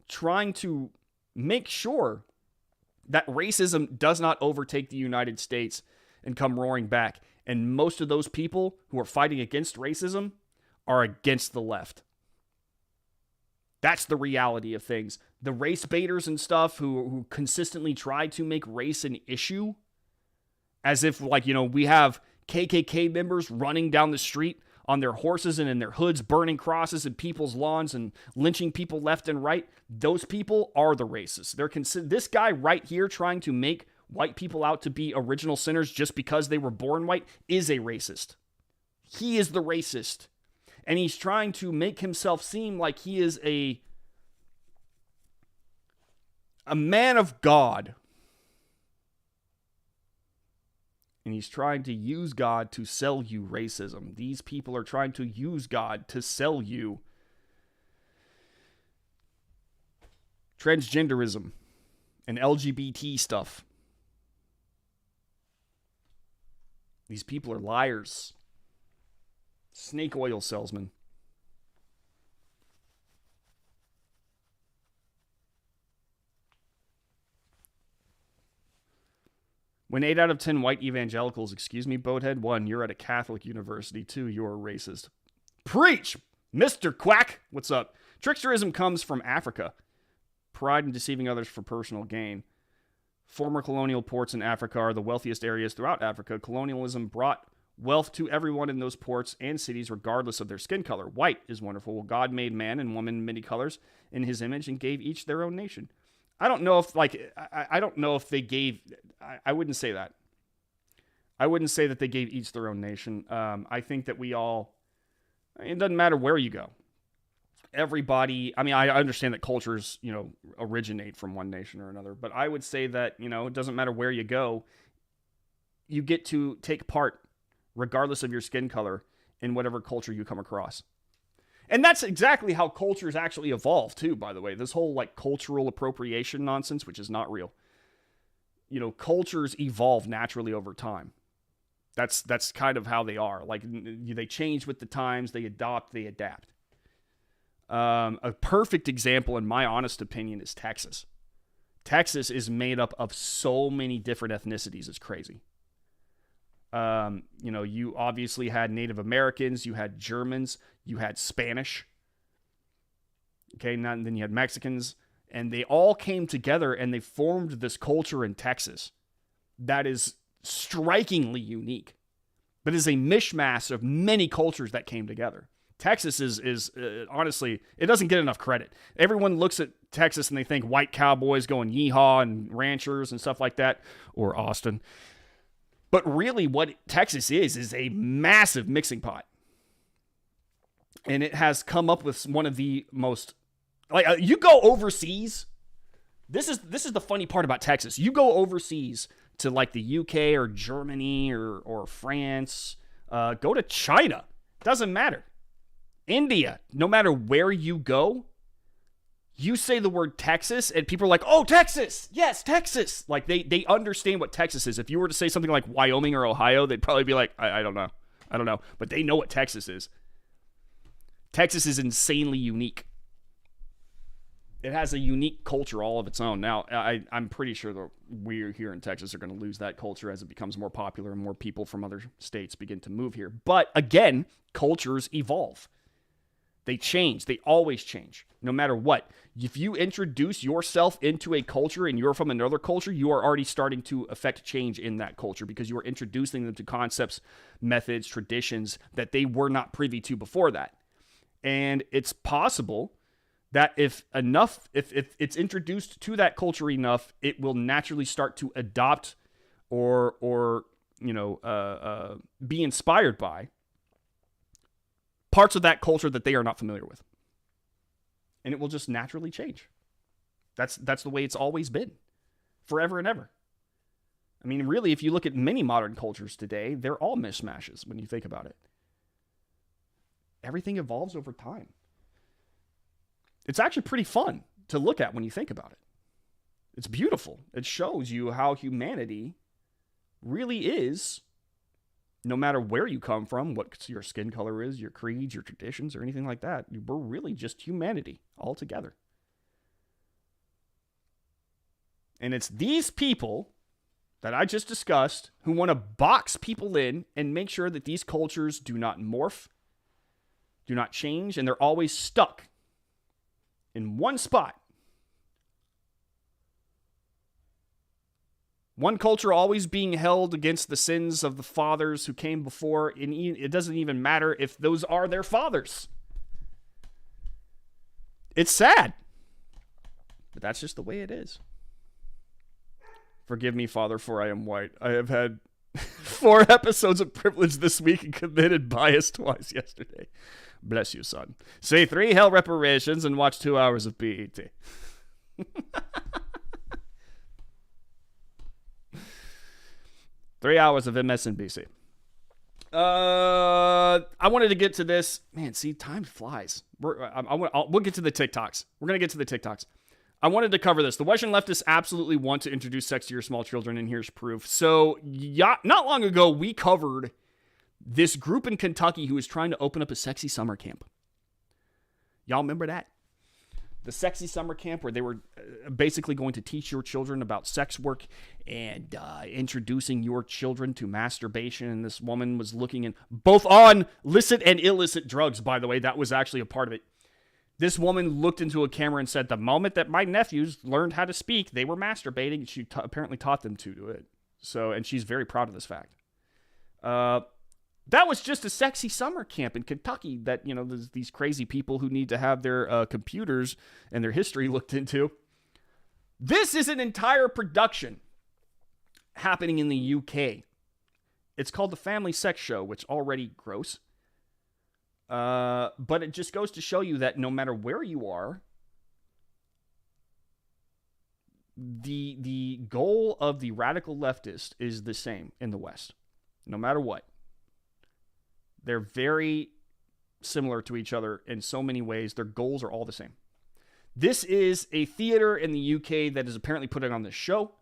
trying to make sure that racism does not overtake the United States and come roaring back. And most of those people who are fighting against racism are against the left. That's the reality of things. the race baiters and stuff who consistently try to make race an issue, as if, like, we have KKK members running down the street on their horses and in their hoods, burning crosses in people's lawns and lynching people left and right. Those people are the racists. This guy right here trying to make white people out to be original sinners just because they were born white is a racist. He is the racist. And he's trying to make himself seem like he is a man of God. And he's trying to use God to sell you racism. These people are trying to use God to sell you transgenderism and LGBT stuff. These people are liars. Snake oil salesmen. When 8 out of 10 white evangelicals, excuse me, Boathead, 1, you're at a Catholic university. 2, you're a racist. Preach! Mr. Quack! What's up? Tricksterism comes from Africa. Pride in deceiving others for personal gain. Former colonial ports in Africa are the wealthiest areas throughout Africa. Colonialism brought wealth to everyone in those ports and cities, regardless of their skin color. White is wonderful. Well, God made man and woman in many colors in his image and gave each their own nation. I don't know if, I don't know if they gave, I wouldn't say that. I wouldn't say that they gave each their own nation. I think that it doesn't matter where you go. Everybody, I understand that cultures, originate from one nation or another, but I would say that, it doesn't matter where you go. You get to take part, regardless of your skin color, in whatever culture you come across. And that's exactly how cultures actually evolve, too, by the way. This whole, cultural appropriation nonsense, which is not real. Cultures evolve naturally over time. That's kind of how they are. They change with the times, they adopt, they adapt. A perfect example, in my honest opinion, is Texas. Texas is made up of so many different ethnicities. It's crazy. You obviously had Native Americans, you had Germans, you had Spanish. Okay, and then you had Mexicans, and they all came together and they formed this culture in Texas that is strikingly unique. That is a mishmash of many cultures that came together. Texas is honestly, it doesn't get enough credit. Everyone looks at Texas and they think white cowboys going yeehaw and ranchers and stuff like that, or Austin. But really what Texas is a massive mixing pot. And it has come up with one of the most, you go overseas. This is the funny part about Texas. You go overseas to the UK or Germany or France, go to China. Doesn't matter. India, no matter where you go, you say the word Texas and people are like, oh, Texas. Yes, Texas. They understand what Texas is. If you were to say something like Wyoming or Ohio, they'd probably be like, I don't know. I don't know. But they know what Texas is. Texas is insanely unique. It has a unique culture all of its own. Now, I'm pretty sure that we here in Texas are going to lose that culture as it becomes more popular and more people from other states begin to move here. But again, cultures evolve. They change. They always change, no matter what. If you introduce yourself into a culture and you're from another culture, you are already starting to affect change in that culture because you are introducing them to concepts, methods, traditions that they were not privy to before that. And it's possible that if it's introduced to that culture enough, it will naturally start to adopt or be inspired by parts of that culture that they are not familiar with. And it will just naturally change. That's the way it's always been, forever and ever. I mean, really, if you look at many modern cultures today, they're all mishmashes when you think about it. Everything evolves over time. It's actually pretty fun to look at when you think about it. It's beautiful. It shows you how humanity really is, no matter where you come from, what your skin color is, your creeds, your traditions, or anything like that. We're really just humanity altogether. And it's these people that I just discussed who want to box people in and make sure that these cultures do not morph, do not change, and they're always stuck in one spot One culture always being held against the sins of the fathers who came before, and it doesn't even matter if those are their fathers. It's sad, but that's just the way it is. Forgive me, Father, for I am white. I have had 4 episodes of privilege this week and committed bias twice yesterday. Bless you, son. Say 3 hell reparations and watch 2 hours of BET. 3 hours of MSNBC. I wanted to get to this. Man, see, time flies. We'll get to the TikToks. We're going to get to the TikToks. I wanted to cover this. The Western leftists absolutely want to introduce sex to your small children, and here's proof. So, not long ago, we covered this group in Kentucky who was trying to open up a sexy summer camp. Y'all remember that? The sexy summer camp where they were basically going to teach your children about sex work and introducing your children to masturbation. And this woman was looking in both on licit and illicit drugs, by the way. That was actually a part of it. This woman looked into a camera and said, the moment that my nephews learned how to speak, they were masturbating. She apparently taught them to do it. So, and she's very proud of this fact. That was just a sexy summer camp in Kentucky that, you know, there's these crazy people who need to have their computers and their history looked into. This is an entire production happening in the UK. It's called The Family Sex Show, which already gross. But it just goes to show you that no matter where you are, the goal of the radical leftist is the same in the West, no matter what. They're very similar to each other in so many ways. Their goals are all the same. This is a theater in the UK that is apparently putting on this show.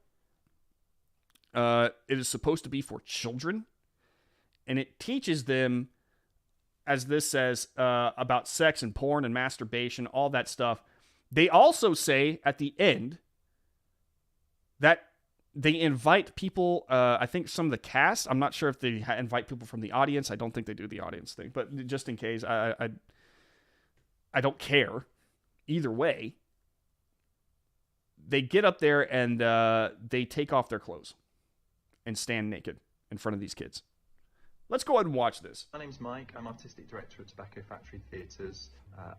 It is supposed to be for children. And it teaches them, as this says, about sex and porn and masturbation, all that stuff. They also say at the end that they invite people, I think some of the cast. I'm not sure if they invite people from the audience. I don't think they do the audience thing. But just in case, I don't care. Either way, they get up there and they take off their clothes and stand naked in front of these kids. Let's go ahead and watch this. My name's Mike. I'm artistic director at Tobacco Factory Theatres.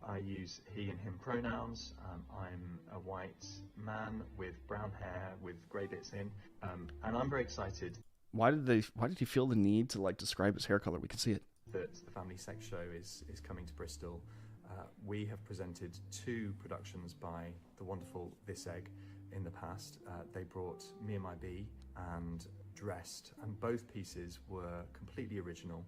I use he and him pronouns. I'm a white man with brown hair with grey bits in, and I'm very excited. Why did he feel the need to describe his hair color? We can see it. That the Family Sex Show is coming to Bristol. We have presented 2 productions by the wonderful This Egg in the past. They brought Me and My Bee and Dressed, and both pieces were completely original,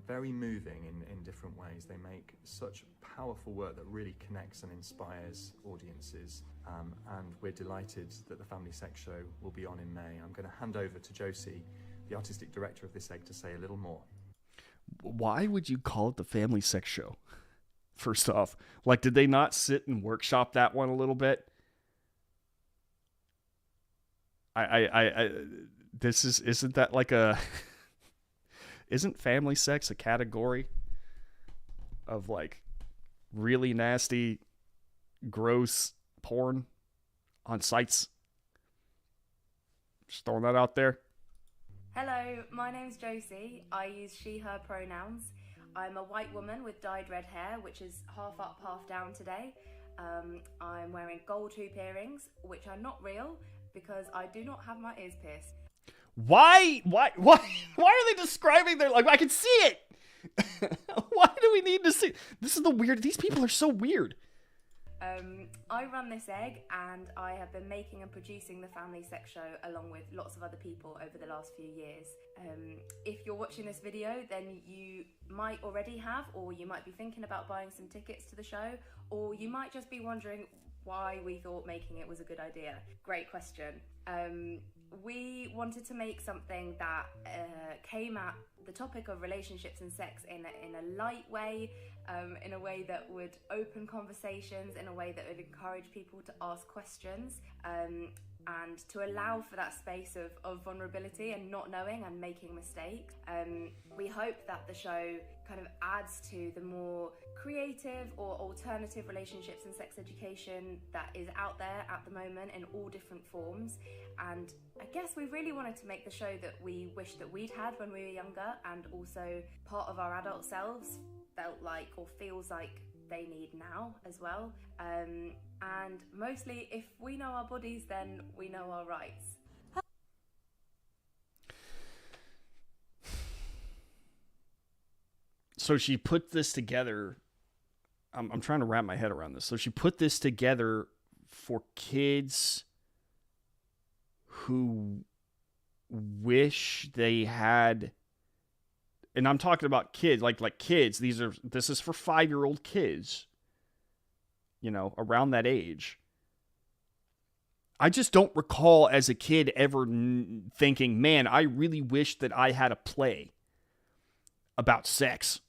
very moving in different ways. They make such powerful work that really connects and inspires audiences, and we're delighted that the Family Sex Show will be on in May. I'm going to hand over to Josie, the artistic director of This Egg, to say a little more. Why would you call it the Family Sex Show? First off, did they not sit and workshop that one a little bit? Isn't that isn't family sex a category of really nasty, gross porn on sites? Just throwing that out there. Hello, my name's Josie. I use she, her pronouns. I'm a white woman with dyed red hair, which is half up, half down today. I'm wearing gold hoop earrings, which are not real because I do not have my ears pierced. Why are they describing their, I can see it. Why do we need to see? This is these people are so weird. I run This Egg, and I have been making and producing the Family Sex Show along with lots of other people over the last few years. If you're watching this video, then you might already have, or you might be thinking about buying some tickets to the show, or you might just be wondering why we thought making it was a good idea. Great question. We wanted to make something that came at the topic of relationships and sex in a light way, in a way that would open conversations, in a way that would encourage people to ask questions. and to allow for that space of vulnerability and not knowing and making mistakes. We hope that the show kind of adds to the more creative or alternative relationships and sex education that is out there at the moment in all different forms. And I guess we really wanted to make the show that we wish that we'd had when we were younger, and also part of our adult selves felt like or feels like they need now as well. And mostly, if we know our bodies, then we know our rights. So she put this together. I'm trying to wrap my head around this. So she put this together for kids who wish they had, and I'm talking about kids, like kids. This is for 5-year-old kids, around that age. I just don't recall as a kid ever thinking, man, I really wish that I had a play about sex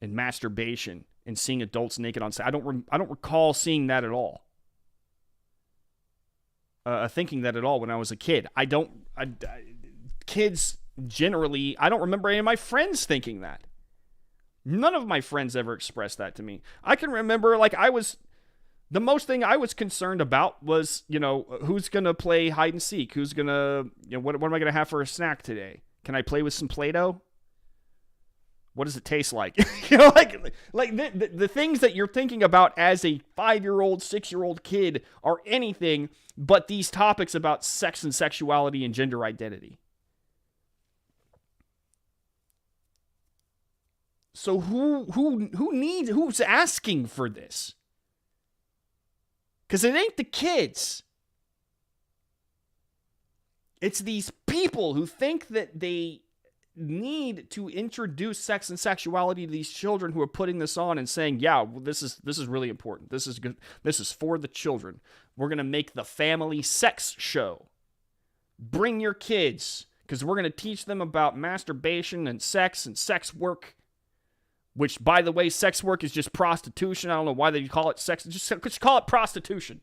and masturbation and seeing adults naked on set. I don't recall seeing that at all. Thinking that at all when I was a kid. Kids generally, I don't remember any of my friends thinking that. None of my friends ever expressed that to me. I can remember, the most thing I was concerned about was, who's going to play hide and seek? Who's going to, what am I going to have for a snack today? Can I play with some Play-Doh? What does it taste like? The things that you're thinking about as a 5-year-old, 6-year-old kid are anything but these topics about sex and sexuality and gender identity. So who's asking for this? Because it ain't the kids. It's these people who think that they need to introduce sex and sexuality to these children who are putting this on and saying, yeah, well, this is really important. This is good. This is for the children. We're going to make the family sex show. Bring your kids, because we're going to teach them about masturbation and sex work, which, by the way, sex work is just prostitution. I don't know why they call it sex. Just call it prostitution.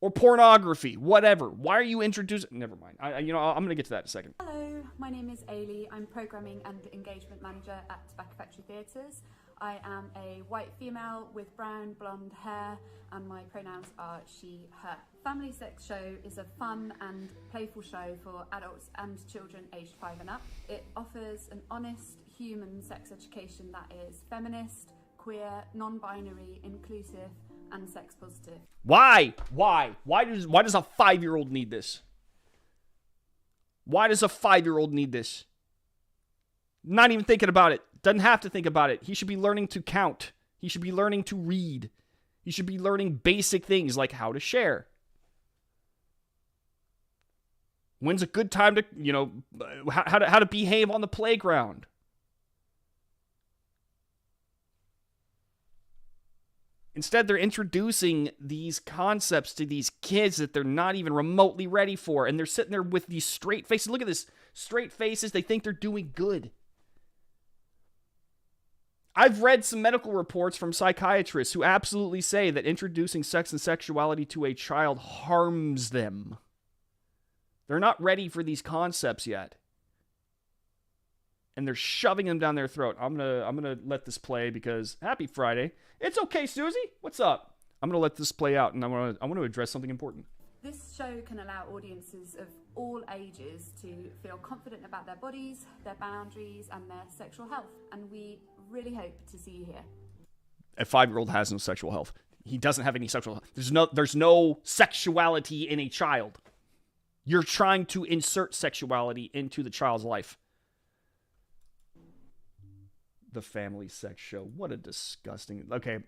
Or pornography, whatever. Why are you introducing? Never mind. I'm going to get to that in a second. Hello, my name is Ailey. I'm Programming and Engagement Manager at Tobacco Factory Theatres. I am a white female with brown blonde hair, and my pronouns are she, her. Family Sex Show is a fun and playful show for adults and children aged 5 and up. It offers an honest, human sex education that is feminist, queer, non-binary, inclusive, and sex positive. Why does a 5-year-old need this? Why does a 5-year-old need this? Not even thinking about it. Doesn't have to think about it. He should be learning to count. He should be learning to read. He should be learning basic things like how to share. When's a good time to, how to behave on the playground. Instead, they're introducing these concepts to these kids that they're not even remotely ready for. And they're sitting there with these straight faces. Look at this. Straight faces. They think they're doing good. I've read some medical reports from psychiatrists who absolutely say that introducing sex and sexuality to a child harms them. They're not ready for these concepts yet. And they're shoving them down their throat. I'm gonna let this play because happy Friday. It's okay, Susie. What's up? I'm gonna let this play out, and I want to address something important. This show can allow audiences of all ages to feel confident about their bodies, their boundaries, and their sexual health. And we really hope to see you here. A 5-year-old has no sexual health. He doesn't have any sexual health. There's no sexuality in a child. You're trying to insert sexuality into the child's life. The Family Sex Show. What a disgusting... Okay.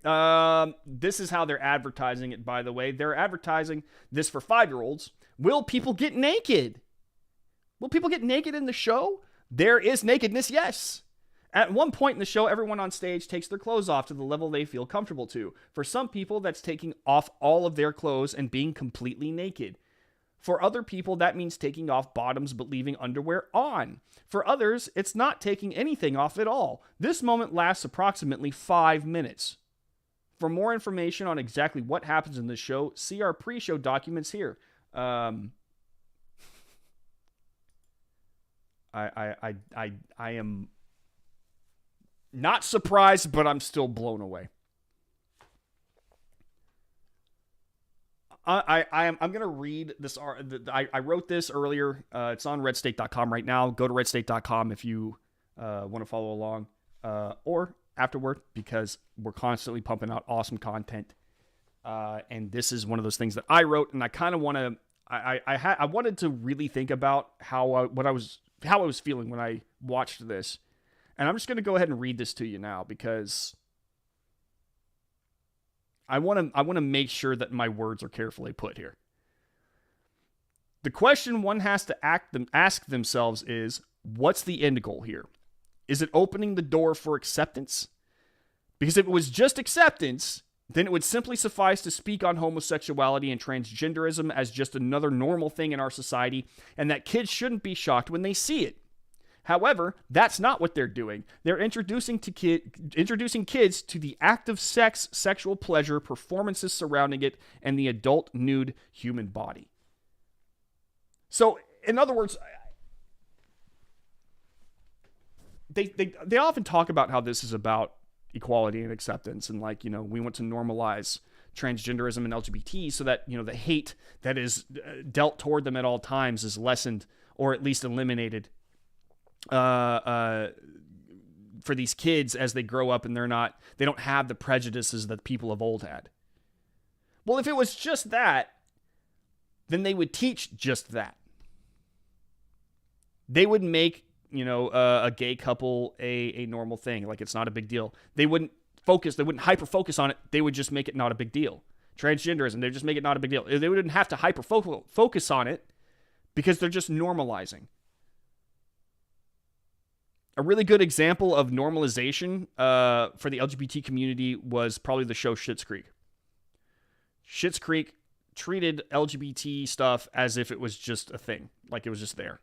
This is how they're advertising it, by the way. They're advertising this for 5-year-olds. Will people get naked? Will people get naked in the show? There is nakedness, yes. At one point in the show, everyone on stage takes their clothes off to the level they feel comfortable to. For some people, that's taking off all of their clothes and being completely naked. For other people, that means taking off bottoms but leaving underwear on. For others, it's not taking anything off at all. This moment lasts approximately 5 minutes. For more information on exactly what happens in the show, see our pre-show documents here. I am not surprised, but I'm still blown away. I'm going to read this. I wrote this earlier. It's on redstate.com right now. Go to redstate.com if you want to follow along, or afterward, because we're constantly pumping out awesome content. And this is one of those things that I wrote, and I kind of want to. I wanted to really think about how I was feeling when I watched this, and I'm just going to go ahead and read this to you now because I want to make sure that my words are carefully put here. The question one has to ask themselves is, what's the end goal here? Is it opening the door for acceptance? Because if it was just acceptance, then it would simply suffice to speak on homosexuality and transgenderism as just another normal thing in our society, and that kids shouldn't be shocked when they see it. However, that's not what they're doing. They're introducing kids to the act of sex, sexual pleasure, performances surrounding it, and the adult nude human body. So, in other words, they often talk about how this is about equality and acceptance, and we want to normalize transgenderism and LGBT so that, the hate that is dealt toward them at all times is lessened or at least eliminated for these kids as they grow up and they don't have the prejudices that people of old had. Well, if it was just that, then they would teach just that. They would make, a gay couple a normal thing. Like, it's not a big deal. They wouldn't hyper focus on it. They would just make it not a big deal. Transgenderism, they just make it not a big deal. They wouldn't have to hyper focus on it because they're just normalizing. A really good example of normalization for the LGBT community was probably the show Schitt's Creek. Schitt's Creek treated LGBT stuff as if it was just a thing, like it was just there.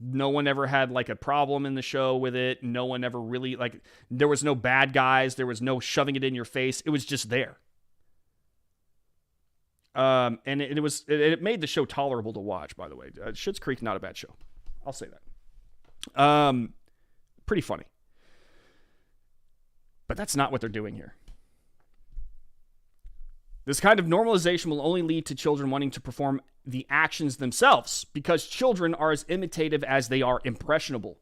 No one ever had a problem in the show with it. No one ever really there was no bad guys. There was no shoving it in your face. It was just there. And it made the show tolerable to watch, by the way. Schitt's Creek, not a bad show. I'll say that. Pretty funny. But that's not what they're doing here. This kind of normalization will only lead to children wanting to perform the actions themselves because children are as imitative as they are impressionable.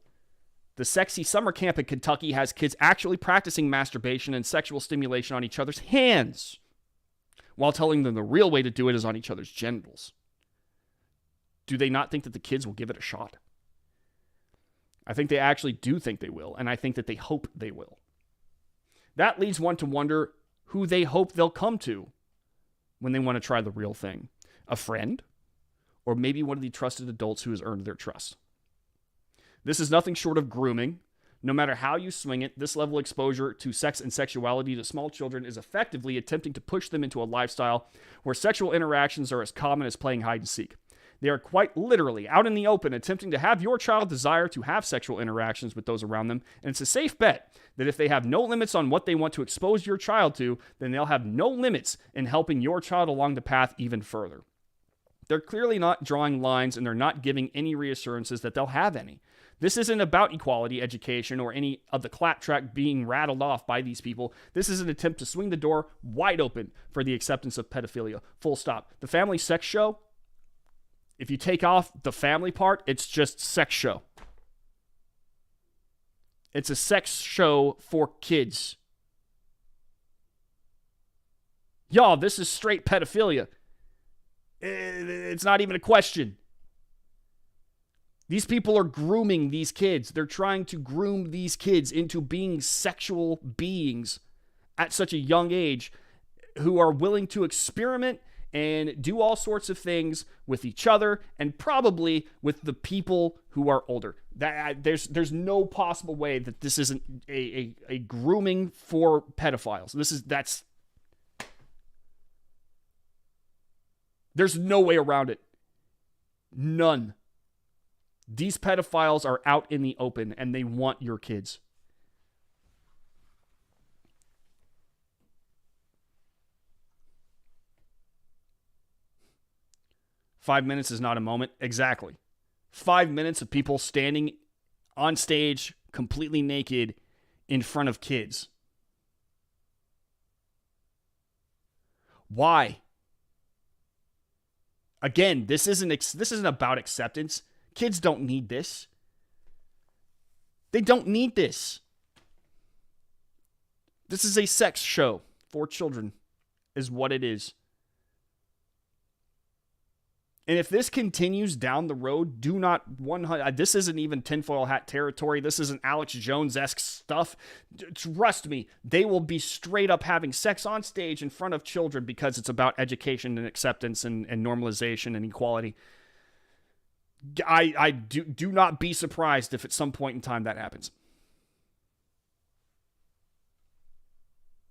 The sexy summer camp in Kentucky has kids actually practicing masturbation and sexual stimulation on each other's hands while telling them the real way to do it is on each other's genitals. Do they not think that the kids will give it a shot? I think they actually do think they will, and I think that they hope they will. That leads one to wonder who they hope they'll come to when they want to try the real thing. A friend? Or maybe one of the trusted adults who has earned their trust. This is nothing short of grooming. No matter how you swing it, this level of exposure to sex and sexuality to small children is effectively attempting to push them into a lifestyle where sexual interactions are as common as playing hide and seek. They are quite literally out in the open attempting to have your child desire to have sexual interactions with those around them, and it's a safe bet that if they have no limits on what they want to expose your child to, then they'll have no limits in helping your child along the path even further. They're clearly not drawing lines, and they're not giving any reassurances that they'll have any. This isn't about equality, education, or any of the claptrap being rattled off by these people. This is an attempt to swing the door wide open for the acceptance of pedophilia. Full stop. The family sex show, if you take off the family part, it's just sex show. It's a sex show for kids. Y'all, this is straight pedophilia. It's not even a question. These people are grooming these kids. They're trying to groom these kids into being sexual beings at such a young age who are willing to experiment and do all sorts of things with each other and probably with the people who are older. There's no possible way that this isn't a grooming for pedophiles. There's no way around it. None. These pedophiles are out in the open and they want your kids. 5 minutes is not a moment. Exactly. 5 minutes of people standing on stage completely naked in front of kids. Why? Again, this isn't about acceptance. Kids don't need this. They don't need this. This is a sex show for children, is what it is. And if this continues down the road, do not 100. This isn't even tinfoil hat territory. This isn't Alex Jones-esque stuff. Trust me, they will be straight up having sex on stage in front of children because it's about education and acceptance and normalization and equality. I do not be surprised if at some point in time that happens.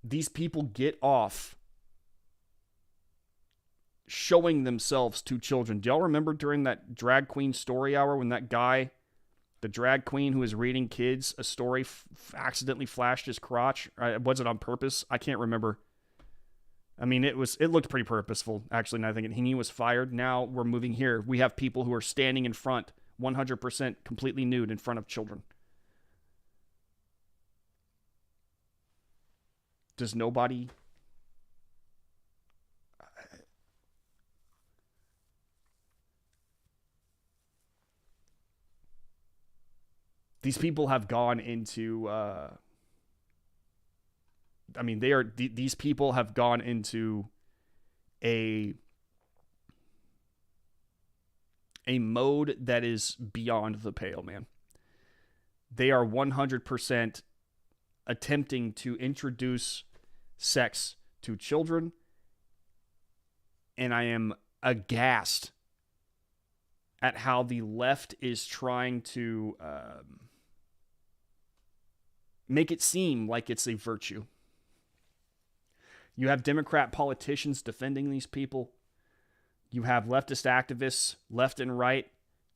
These people get off showing themselves to children. Do y'all remember during that drag queen story hour when that guy, the drag queen who was reading kids a story, accidentally flashed his crotch? Was it on purpose? I can't remember. I mean, it looked pretty purposeful, actually, and I think he knew he was fired. Now we're moving here. We have people who are standing in front, 100% completely nude in front of children. Does nobody... These people have gone into, these people have gone into a mode that is beyond the pale, man. They are 100% attempting to introduce sex to children, and I am aghast at how the left is trying to make it seem like it's a virtue. You have Democrat politicians defending these people. You have leftist activists, left and right,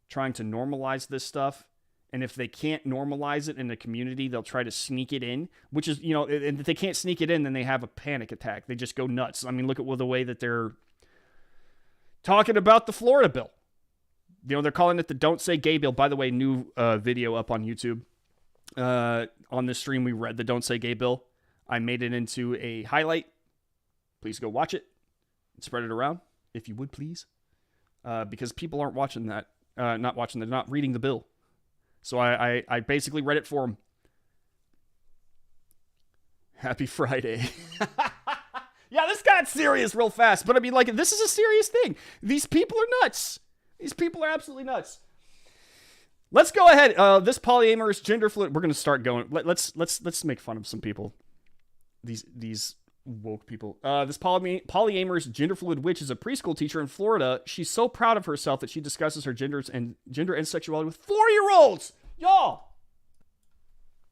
trying to normalize this stuff. And if they can't normalize it in the community, they'll try to sneak it in, which is, and if they can't sneak it in, then they have a panic attack. They just go nuts. I mean, look at the way that they're talking about the Florida bill. They're calling it the Don't Say Gay bill. By the way, new video up on YouTube. On this stream, we read the Don't Say Gay bill. I made it into a highlight. Please go watch it and spread it around, if you would, please. Because people aren't watching that. They're not reading the bill. So I basically read it for them. Happy Friday. Yeah, this got serious real fast. But I mean, this is a serious thing. These people are nuts. These people are absolutely nuts. Let's go ahead. This polyamorous gender fluid. We're gonna start going. Let's make fun of some people. These woke people. This polyamorous gender fluid witch is a preschool teacher in Florida. She's so proud of herself that she discusses her gender and sexuality with 4-year-olds. Y'all.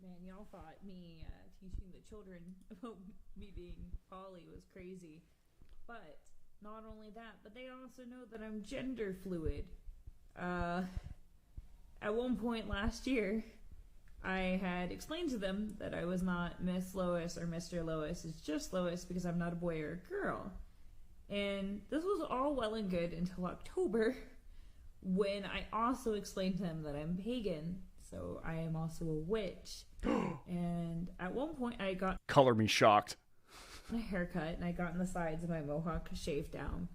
Man, y'all thought me teaching the children about me being poly was crazy, but not only that, but they also know that I'm gender fluid. At one point last year, I had explained to them that I was not Miss Lois or Mr. Lois. It's just Lois because I'm not a boy or a girl. And this was all well and good until October, when I also explained to them that I'm pagan, so I am also a witch. And at one point, I got Color me shocked. a haircut, and I got in the sides of my mohawk shaved down.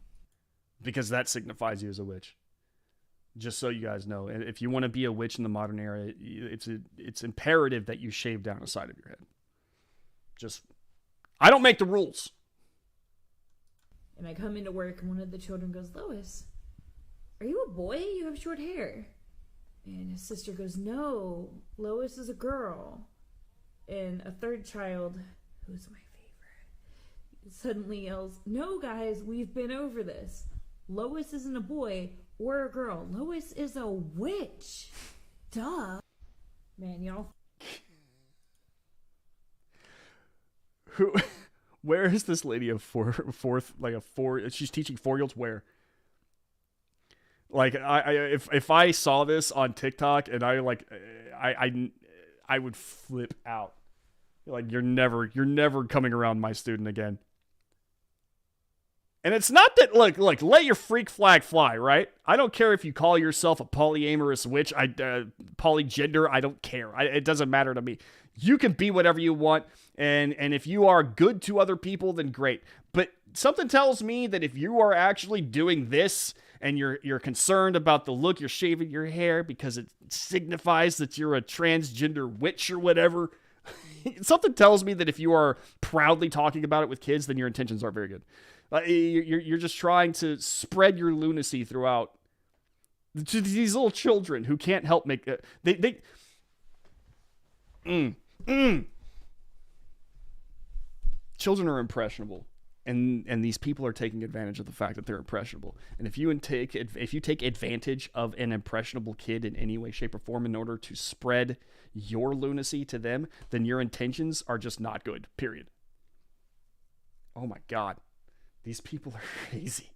Because that signifies you as a witch. Just so you guys know, if you want to be a witch in the modern era, it's imperative that you shave down the side of your head. I don't make the rules. And I come into work, and one of the children goes, "Lois, are you a boy? You have short hair." And his sister goes, "No, Lois is a girl." And a third child, who's my favorite, suddenly yells, "No, guys, we've been over this. Lois isn't a boy or a girl. Lois is a witch. Duh." Man, y'all. Where is this lady of she's teaching 4-year-olds where? If I saw this on TikTok and I would flip out. You're never coming around my student again. And it's not that, look, let your freak flag fly, right? I don't care if you call yourself a polyamorous witch, polygender, I don't care. It doesn't matter to me. You can be whatever you want, and if you are good to other people, then great. But something tells me that if you are actually doing this, and you're concerned about the look, you're shaving your hair because it signifies that you're a transgender witch or whatever, something tells me that if you are proudly talking about it with kids, then your intentions aren't very good. You're just trying to spread your lunacy throughout to these little children who can't help make Children are impressionable, and these people are taking advantage of the fact that they're impressionable. And if you take advantage of an impressionable kid in any way, shape, or form in order to spread your lunacy to them, then your intentions are just not good. Period. Oh my God. These people are crazy.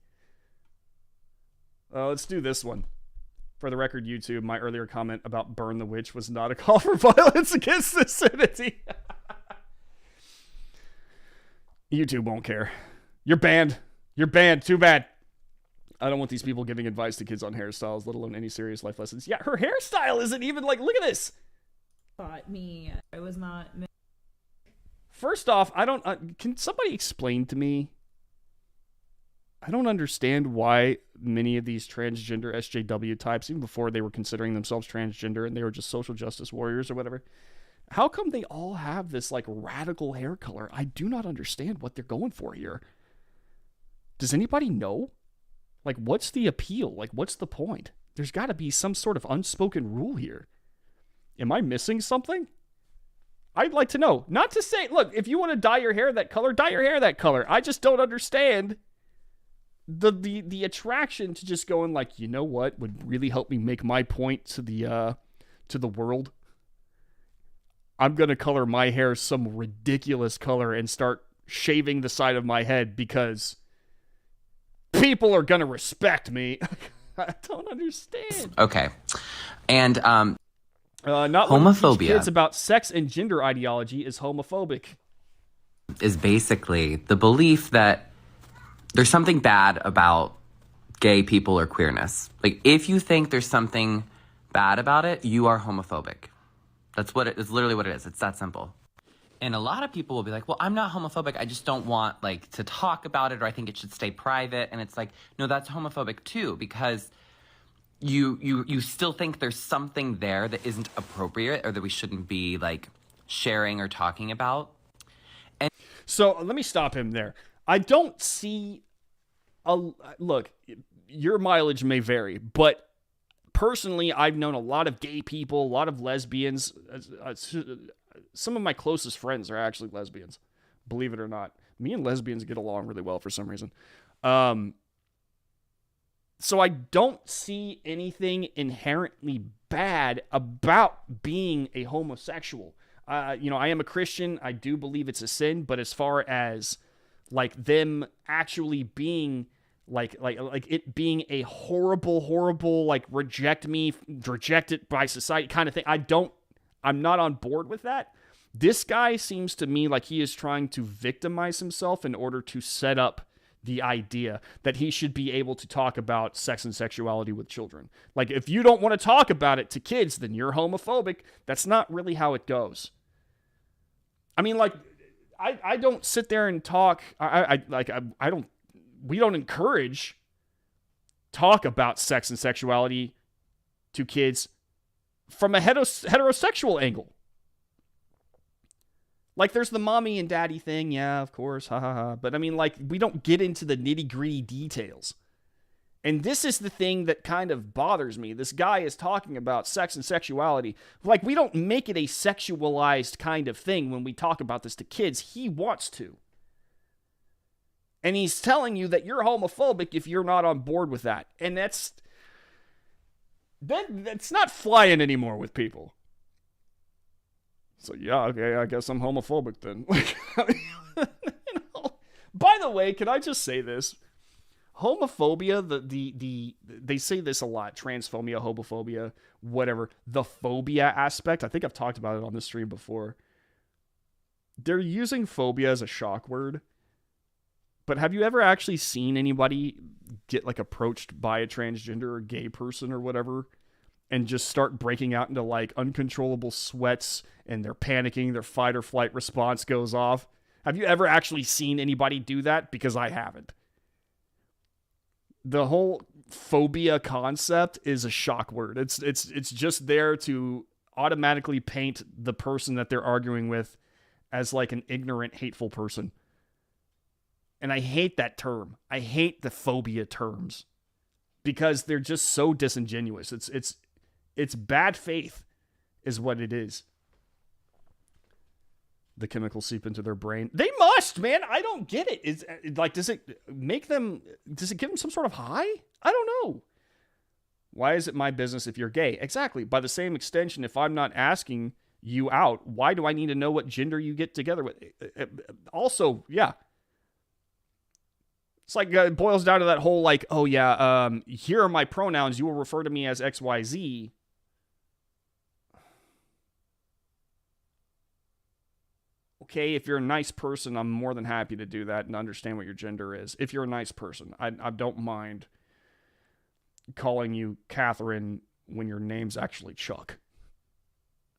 Let's do this one. For the record, YouTube, my earlier comment about burn the witch was not a call for violence against the Trinity. YouTube won't care. You're banned. You're banned. Too bad. I don't want these people giving advice to kids on hairstyles, let alone any serious life lessons. Yeah, her hairstyle isn't even like, look at this. Thought me. I was not. First off, I don't. Can somebody explain to me? I don't understand why many of these transgender SJW types, even before they were considering themselves transgender and they were just social justice warriors or whatever, how come they all have this like radical hair color? I do not understand what they're going for here. Does anybody know? Like, what's the appeal? Like, what's the point? There's got to be some sort of unspoken rule here. Am I missing something? I'd like to know. Not to say, look, if you want to dye your hair that color, dye your hair that color. I just don't understand the attraction to just going like, you know what would really help me make my point to the world? I'm going to color my hair some ridiculous color and start shaving the side of my head because people are going to respect me. I don't understand. Okay. And not homophobia. Kids about sex and gender ideology is homophobic. Is basically the belief that there's something bad about gay people or queerness. Like, if you think there's something bad about it, you are homophobic. That's literally what it is. It's that simple. And a lot of people will be like, well, I'm not homophobic. I just don't want, like, to talk about it, or I think it should stay private. And it's like, no, that's homophobic too, because you still think there's something there that isn't appropriate or that we shouldn't be, like, sharing or talking about. And so let me stop him there. I don't see look, your mileage may vary, but personally, I've known a lot of gay people, a lot of lesbians. Some of my closest friends are actually lesbians, believe it or not. Me and lesbians get along really well for some reason. So I don't see anything inherently bad about being a homosexual. I am a Christian. I do believe it's a sin, but as far as like them actually being like it being a horrible, like rejected by society kind of thing, I'm not on board with that. This guy seems to me like he is trying to victimize himself in order to set up the idea that he should be able to talk about sex and sexuality with children. Like, if you don't want to talk about it to kids, then you're homophobic. That's not really how it goes. I mean, like, I don't sit there and talk. We don't encourage talk about sex and sexuality to kids from a heterosexual angle. Like, there's the mommy and daddy thing. Yeah, of course. Ha ha ha. But I mean, like, we don't get into the nitty gritty details. And this is the thing that kind of bothers me. This guy is talking about sex and sexuality. Like, we don't make it a sexualized kind of thing when we talk about this to kids. He wants to. And he's telling you that you're homophobic if you're not on board with that. And that's not flying anymore with people. So, yeah, okay, I guess I'm homophobic then. By the way, can I just say this? Homophobia, they say this a lot, transphobia, homophobia, whatever, the phobia aspect. I think I've talked about it on this stream before. They're using phobia as a shock word, But have you ever actually seen anybody get like approached by a transgender or gay person or whatever and just start breaking out into like uncontrollable sweats and they're panicking, their fight or flight response goes off? Have you ever actually seen anybody do that? Because I haven't. The whole phobia concept is a shock word. It's just there to automatically paint the person that they're arguing with as like an ignorant, hateful person. And I hate that term. I hate the phobia terms because they're just so disingenuous. It's bad faith is what it is. The chemicals seep into their brain. They must, man. I don't get it. Is like, does it give them some sort of high? I don't know. Why is it my business if you're gay? Exactly. By the same extension, if I'm not asking you out, why do I need to know what gender you get together with? Also, yeah. It's like it boils down to that whole like, oh yeah, here are my pronouns. You will refer to me as XYZ. Okay, if you're a nice person, I'm more than happy to do that and understand what your gender is. If you're a nice person, I don't mind calling you Catherine when your name's actually Chuck.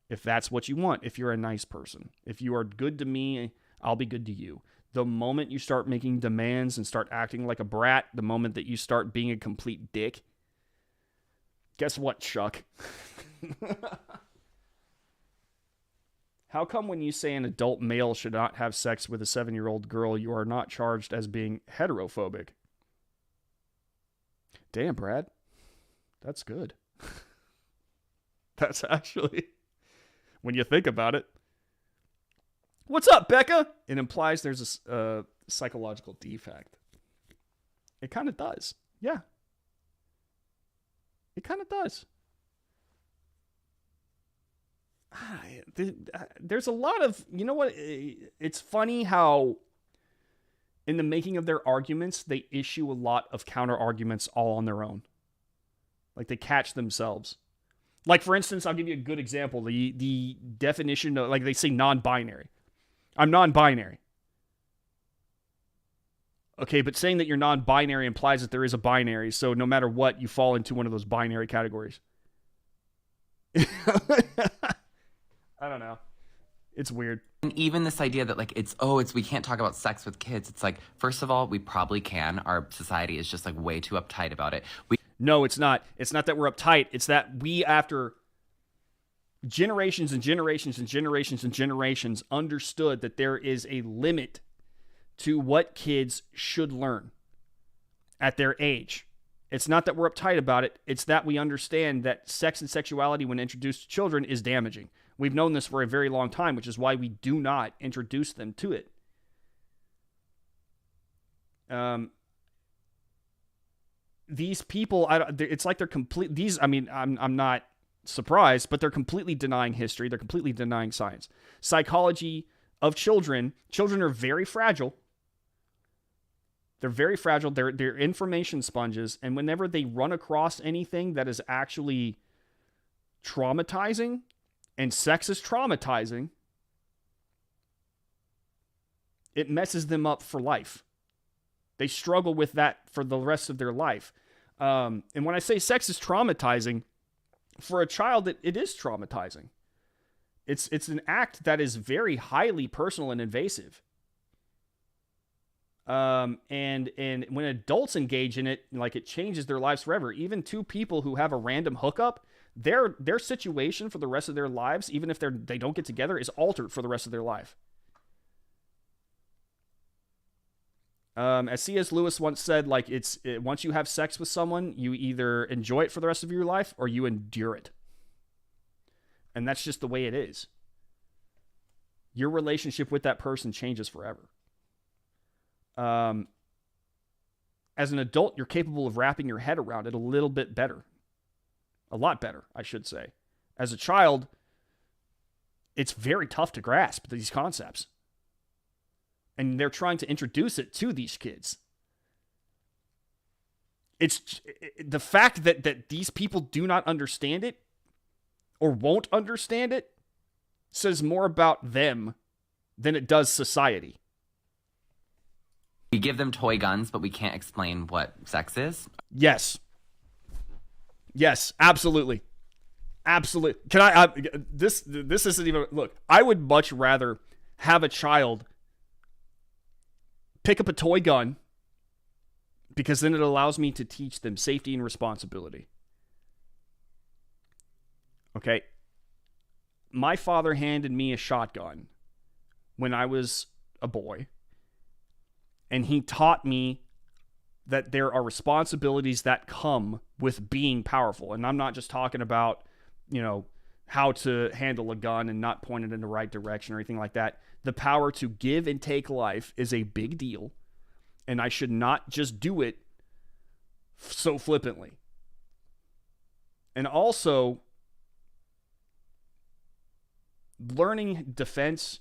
If that's what you want, if you're a nice person. If you are good to me, I'll be good to you. The moment you start making demands and start acting like a brat, the moment that you start being a complete dick, guess what, Chuck? How come when you say an adult male should not have sex with a 7-year-old girl, you are not charged as being heterophobic? Damn, Brad. That's good. That's actually, when you think about it. What's up, Becca? It implies there's a psychological defect. It kind of does. Yeah. It kind of does. There's a lot of, you know what? It's funny how in the making of their arguments, they issue a lot of counter arguments all on their own. Like they catch themselves. Like, for instance, I'll give you a good example. The definition of, like, they say non-binary. I'm non-binary. Okay, but saying that you're non-binary implies that there is a binary, so no matter what, you fall into one of those binary categories. I don't know. It's weird. And even this idea that, like, we can't talk about sex with kids. It's like, first of all, we probably can. Our society is just, like, way too uptight about it. No, it's not. It's not that we're uptight. It's that we, after generations and generations and generations and generations, understood that there is a limit to what kids should learn at their age. It's not that we're uptight about it. It's that we understand that sex and sexuality, when introduced to children, is damaging. We've known this for a very long time, which is why we do not introduce them to it. These people, it's like they're complete. I'm not surprised, but they're completely denying history. They're completely denying science. Psychology of children. Children are very fragile. They're very fragile. They're information sponges. And whenever they run across anything that is actually traumatizing, and sex is traumatizing, it messes them up for life. They struggle with that for the rest of their life. And when I say sex is traumatizing, for a child, it is traumatizing. It's an act that is very highly personal and invasive. And when adults engage in it, like, it changes their lives forever. Even two people who have a random hookup, their situation for the rest of their lives, even if they don't get together, is altered for the rest of their life. As C.S. Lewis once said, like, once you have sex with someone, you either enjoy it for the rest of your life or you endure it. And that's just the way it is. Your relationship with that person changes forever. As an adult, you're capable of wrapping your head around it a little bit better. A lot better, I should say. As a child, it's very tough to grasp these concepts. And they're trying to introduce it to these kids. It's the fact that these people do not understand it or won't understand it says more about them than it does society. We give them toy guns, but we can't explain what sex is. Yes. Yes, absolutely. Absolutely. Can I this isn't even, look, I would much rather have a child pick up a toy gun, because then it allows me to teach them safety and responsibility. Okay? My father handed me a shotgun when I was a boy, and he taught me that there are responsibilities that come with being powerful. And I'm not just talking about, how to handle a gun and not point it in the right direction or anything like that. The power to give and take life is a big deal, and I should not just do it so flippantly. And also, learning defense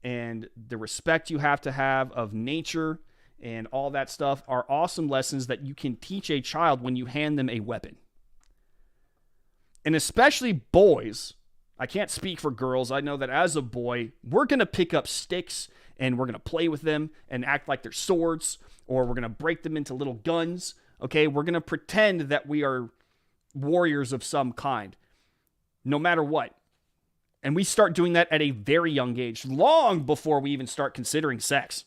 and the respect you have to have of nature and all that stuff are awesome lessons that you can teach a child when you hand them a weapon. And especially boys. I can't speak for girls. I know that as a boy, we're going to pick up sticks and we're going to play with them and act like they're swords, or we're going to break them into little guns. Okay, we're going to pretend that we are warriors of some kind, no matter what. And we start doing that at a very young age, long before we even start considering sex.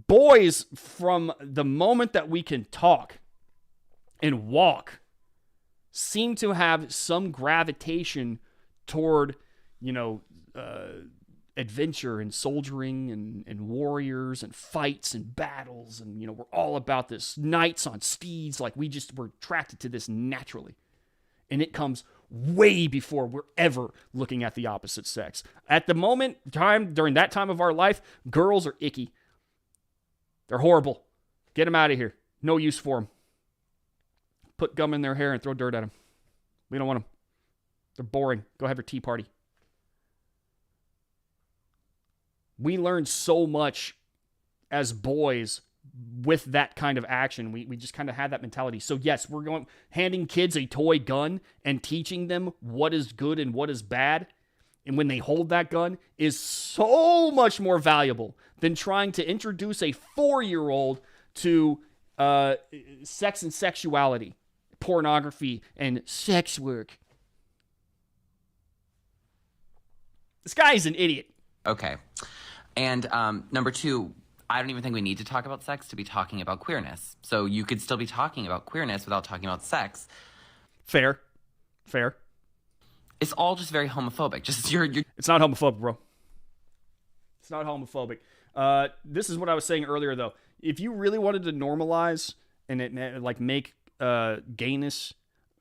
Boys, from the moment that we can talk and walk, seem to have some gravitation toward, adventure and soldiering and warriors and fights and battles. And, we're all about this. Knights on steeds. Like, we're attracted to this naturally. And it comes way before we're ever looking at the opposite sex. At the during that time of our life, girls are icky. They're horrible. Get them out of here. No use for them. Put gum in their hair and throw dirt at them. We don't want them. They're boring. Go have your tea party. We learn so much as boys with that kind of action. We just kind of had that mentality. So yes, we're handing kids a toy gun and teaching them what is good and what is bad. And when they hold that gun is so much more valuable than trying to introduce a 4-year-old to sex and sexuality, pornography, and sex work. This guy is an idiot. Okay. And number 2, I don't even think we need to talk about sex to be talking about queerness. So you could still be talking about queerness without talking about sex. Fair. It's all just very homophobic. It's not homophobic, bro. It's not homophobic. This is what I was saying earlier, though. If you really wanted to normalize and make gayness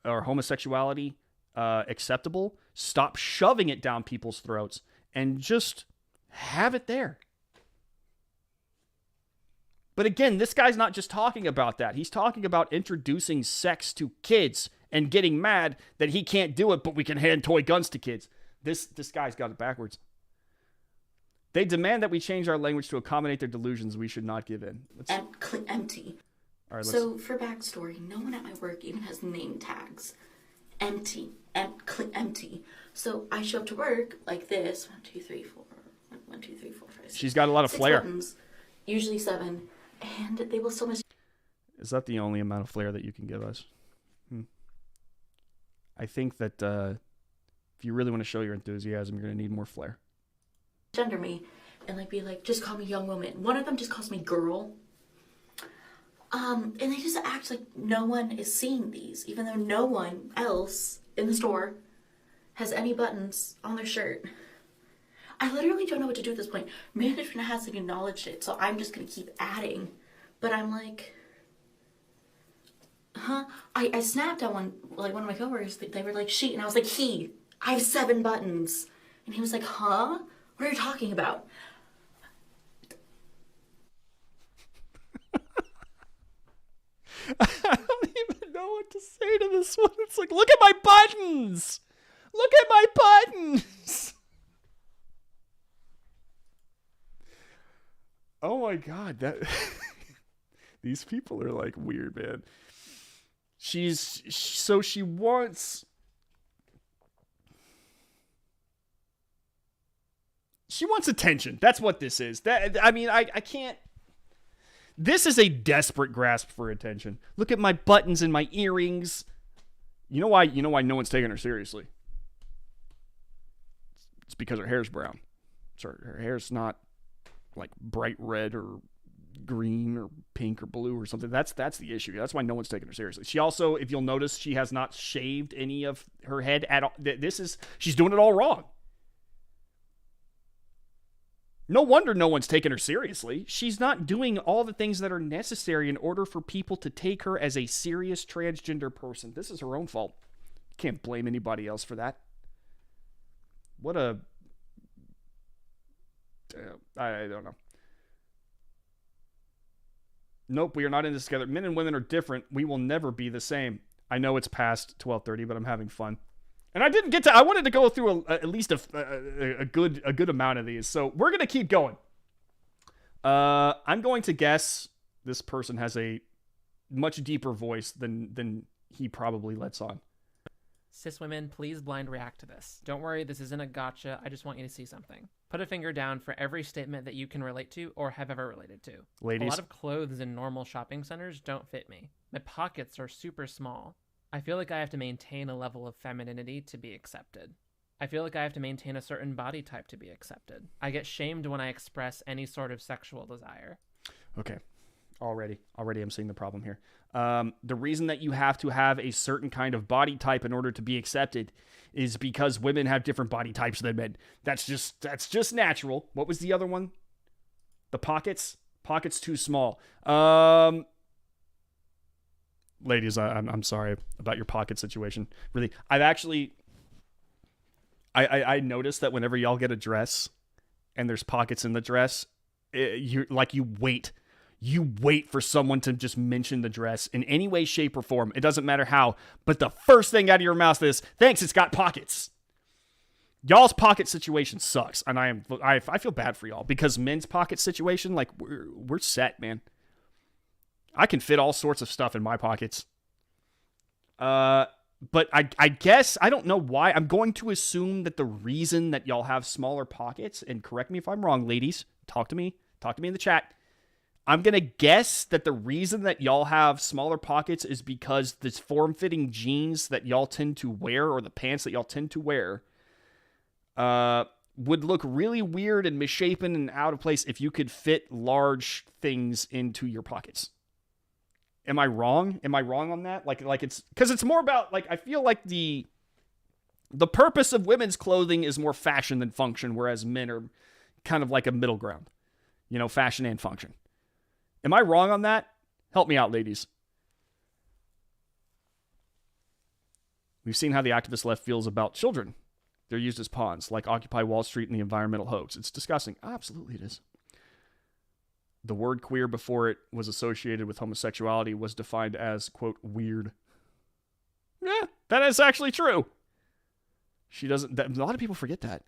or homosexuality acceptable, stop shoving it down people's throats and just have it there. But again, this guy's not just talking about that. He's talking about introducing sex to kids and getting mad that he can't do it, but we can hand toy guns to kids. This guy's got it backwards. They demand that we change our language to accommodate their delusions. We should not give in. Empty. All right, so, for backstory, no one at my work even has name tags. Empty. Empty. So, I show up to work like this. 1, 2, 3, 4. 1, 2, 3, 4, 5, 6. She's got a lot of 6 flair. Buttons, usually 7. And they will so much. Is that the only amount of flair that you can give us? I think that if you really want to show your enthusiasm, you're going to need more flair. Under me and be like, just call me young woman. One of them just calls me girl. And they just act like no one is seeing these, even though no one else in the store has any buttons on their shirt. I literally don't know what to do at this point. Management hasn't acknowledged it, so I'm just going to keep adding. But I'm like, huh? I snapped at one of my coworkers. They were like, she, and I was like, he. I have 7 buttons. And he was like, huh? What are you talking about? I don't even know what to say to this one. It's like, look at my buttons! Look at my buttons! Oh my god, that these people are like weird, man. She wants attention. That's what this is. I can't This is a desperate grasp for attention. Look at my buttons and my earrings. You know why no one's taking her seriously? It's because her hair's brown. So her hair's not like bright red or green or pink or blue or something. That's the issue. That's why no one's taking her seriously. She also, if you'll notice, she has not shaved any of her head at all. She's doing it all wrong. No wonder no one's taking her seriously. She's not doing all the things that are necessary in order for people to take her as a serious transgender person. This is her own fault. Can't blame anybody else for that. What a... I don't know. Nope, we are not in this together. Men and women are different. We will never be the same. I know it's past 12:30, but I'm having fun. And I wanted to go through at least a good amount of these. So we're going to keep going. I'm going to guess this person has a much deeper voice than he probably lets on. Cis women, please blind react to this. Don't worry, this isn't a gotcha. I just want you to see something. Put a finger down for every statement that you can relate to or have ever related to. Ladies. A lot of clothes in normal shopping centers don't fit me. My pockets are super small. I feel like I have to maintain a level of femininity to be accepted. I feel like I have to maintain a certain body type to be accepted. I get shamed when I express any sort of sexual desire. Okay. Already I'm seeing the problem here. The reason that you have to have a certain kind of body type in order to be accepted is because women have different body types than men. That's just natural. What was the other one? The pockets? Pockets too small. Ladies, I'm sorry about your pocket situation. Really, I've actually... I noticed that whenever y'all get a dress and there's pockets in the dress, you wait. You wait for someone to just mention the dress in any way, shape, or form. It doesn't matter how. But the first thing out of your mouth is, thanks, it's got pockets. Y'all's pocket situation sucks. And I feel bad for y'all because men's pocket situation, like, we're set, man. I can fit all sorts of stuff in my pockets. But I guess, I don't know why. I'm going to assume that the reason that y'all have smaller pockets, and correct me if I'm wrong, ladies, talk to me in the chat. I'm going to guess that the reason that y'all have smaller pockets is because this form-fitting jeans that y'all tend to wear, or the pants that y'all tend to wear, would look really weird and misshapen and out of place if you could fit large things into your pockets. Am I wrong? Am I wrong on that? Like it's because it's more about, like, I feel like the purpose of women's clothing is more fashion than function, whereas men are kind of like a middle ground, fashion and function. Am I wrong on that? Help me out, ladies. We've seen how the activist left feels about children. They're used as pawns, like Occupy Wall Street and the environmental hoax. It's disgusting. Absolutely it is. The word queer before it was associated with homosexuality was defined as, quote, weird. Yeah, that is actually true. A lot of people forget that.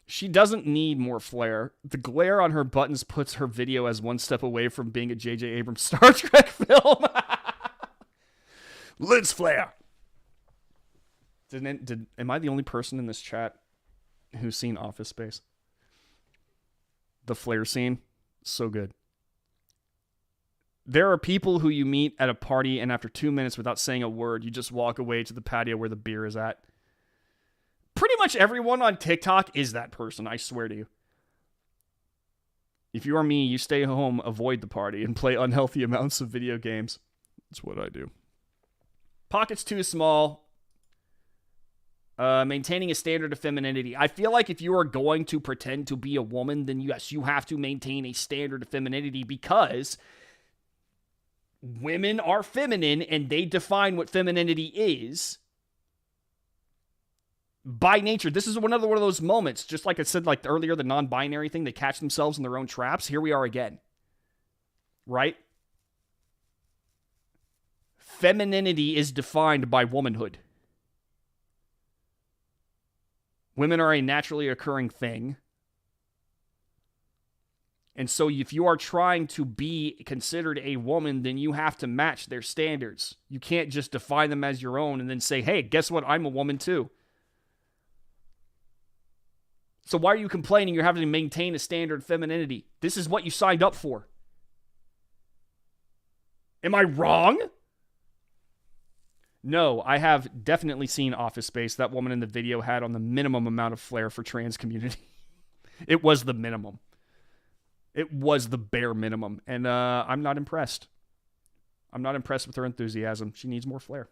She doesn't need more flair. The glare on her buttons puts her video as one step away from being a J.J. Abrams Star Trek film. Lens flare. Am I the only person in this chat who's seen Office Space? The flare scene, so good. There are people who you meet at a party, and after 2 minutes without saying a word, you just walk away to the patio where the beer is at. Pretty much everyone on TikTok is that person, I swear to you. If you are me, you stay home, avoid the party, and play unhealthy amounts of video games. That's what I do. Pockets too small. Maintaining a standard of femininity. I feel like if you are going to pretend to be a woman, then yes, you have to maintain a standard of femininity because women are feminine and they define what femininity is. By nature, this is one of those moments, just like I said like earlier, the non-binary thing, they catch themselves in their own traps. Here we are again. Right? Femininity is defined by womanhood. Women are a naturally occurring thing. And so if you are trying to be considered a woman, then you have to match their standards. You can't just define them as your own and then say, hey, guess what? I'm a woman too. So why are you complaining you're having to maintain a standard of femininity? This is what you signed up for. Am I wrong? No, I have definitely seen Office Space. That woman in the video had on the minimum amount of flair for trans community. It was the minimum. It was the bare minimum. And I'm not impressed. I'm not impressed with her enthusiasm. She needs more flair.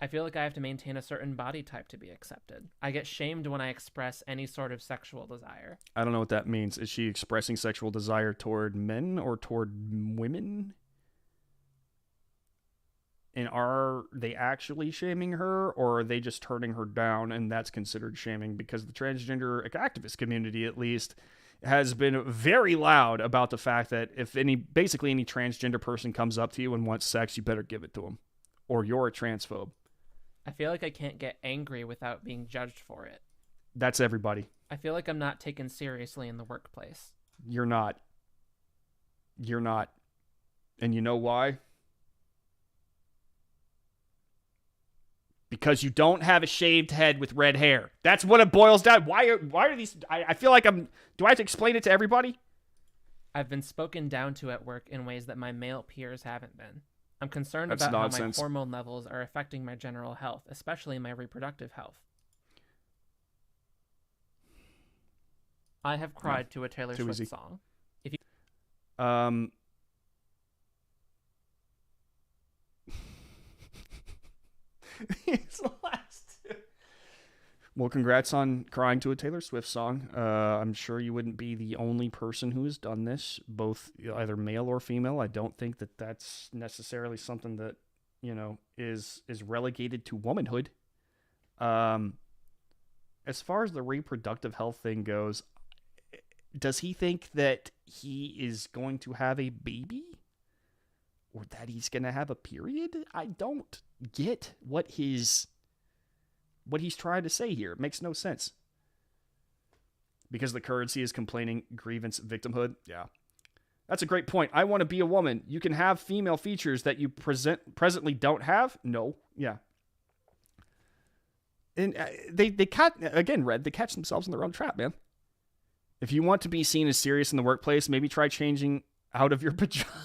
I feel like I have to maintain a certain body type to be accepted. I get shamed when I express any sort of sexual desire. I don't know what that means. Is she expressing sexual desire toward men or toward women? And are they actually shaming her, or are they just turning her down and that's considered shaming? Because the transgender activist community, at least, has been very loud about the fact that if basically any transgender person comes up to you and wants sex, you better give it to them, or you're a transphobe. I feel like I can't get angry without being judged for it. That's everybody. I feel like I'm not taken seriously in the workplace. You're not. You're not. And you know why? Because you don't have a shaved head with red hair. That's what it boils down. Why are these... I feel like do I have to explain it to everybody? I've been spoken down to at work in ways that my male peers haven't been. I'm concerned That's about nonsense. how my hormone levels are affecting my general health, especially my reproductive health. I have cried to a Taylor too Swift easy. song. If you It's the last two. Well, congrats on crying to a Taylor Swift song. I'm sure you wouldn't be the only person who has done this, both either male or female. I don't think that that's necessarily something that, is relegated to womanhood. As far as the reproductive health thing goes, does he think that he is going to have a baby? Or that he's going to have a period? I don't get what he's trying to say here. It makes no sense. Because the currency is complaining grievance victimhood? Yeah. That's a great point. I want to be a woman. You can have female features that you presently don't have? No. Yeah. And they catch themselves in their own trap, man. If you want to be seen as serious in the workplace, maybe try changing out of your pajamas.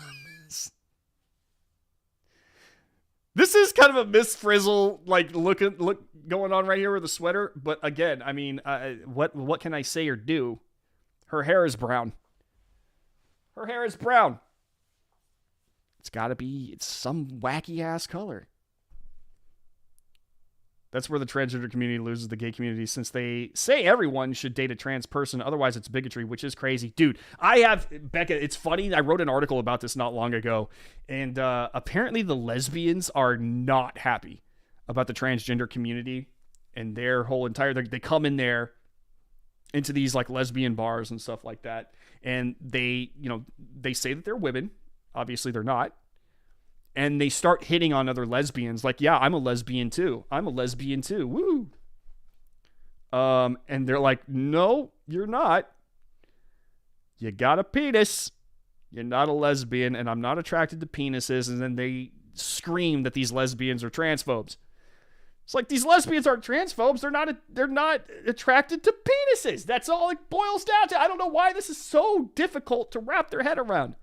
This is kind of a Miss Frizzle look going on right here with the sweater. But again, I mean, what can I say or do? Her hair is brown. Her hair is brown. It's some wacky ass color. That's where the transgender community loses the gay community, since they say everyone should date a trans person. Otherwise, it's bigotry, which is crazy. Dude, Becca, it's funny. I wrote an article about this not long ago, and apparently the lesbians are not happy about the transgender community and their whole they come in there into these lesbian bars and stuff like that. And they say that they're women. Obviously, they're not. And they start hitting on other lesbians. Yeah, I'm a lesbian too. I'm a lesbian too. Woo. And they're like, no, you're not. You got a penis. You're not a lesbian, and I'm not attracted to penises. And then they scream that these lesbians are transphobes. It's these lesbians aren't transphobes. They're not attracted to penises. That's all it boils down to. I don't know why this is so difficult to wrap their head around.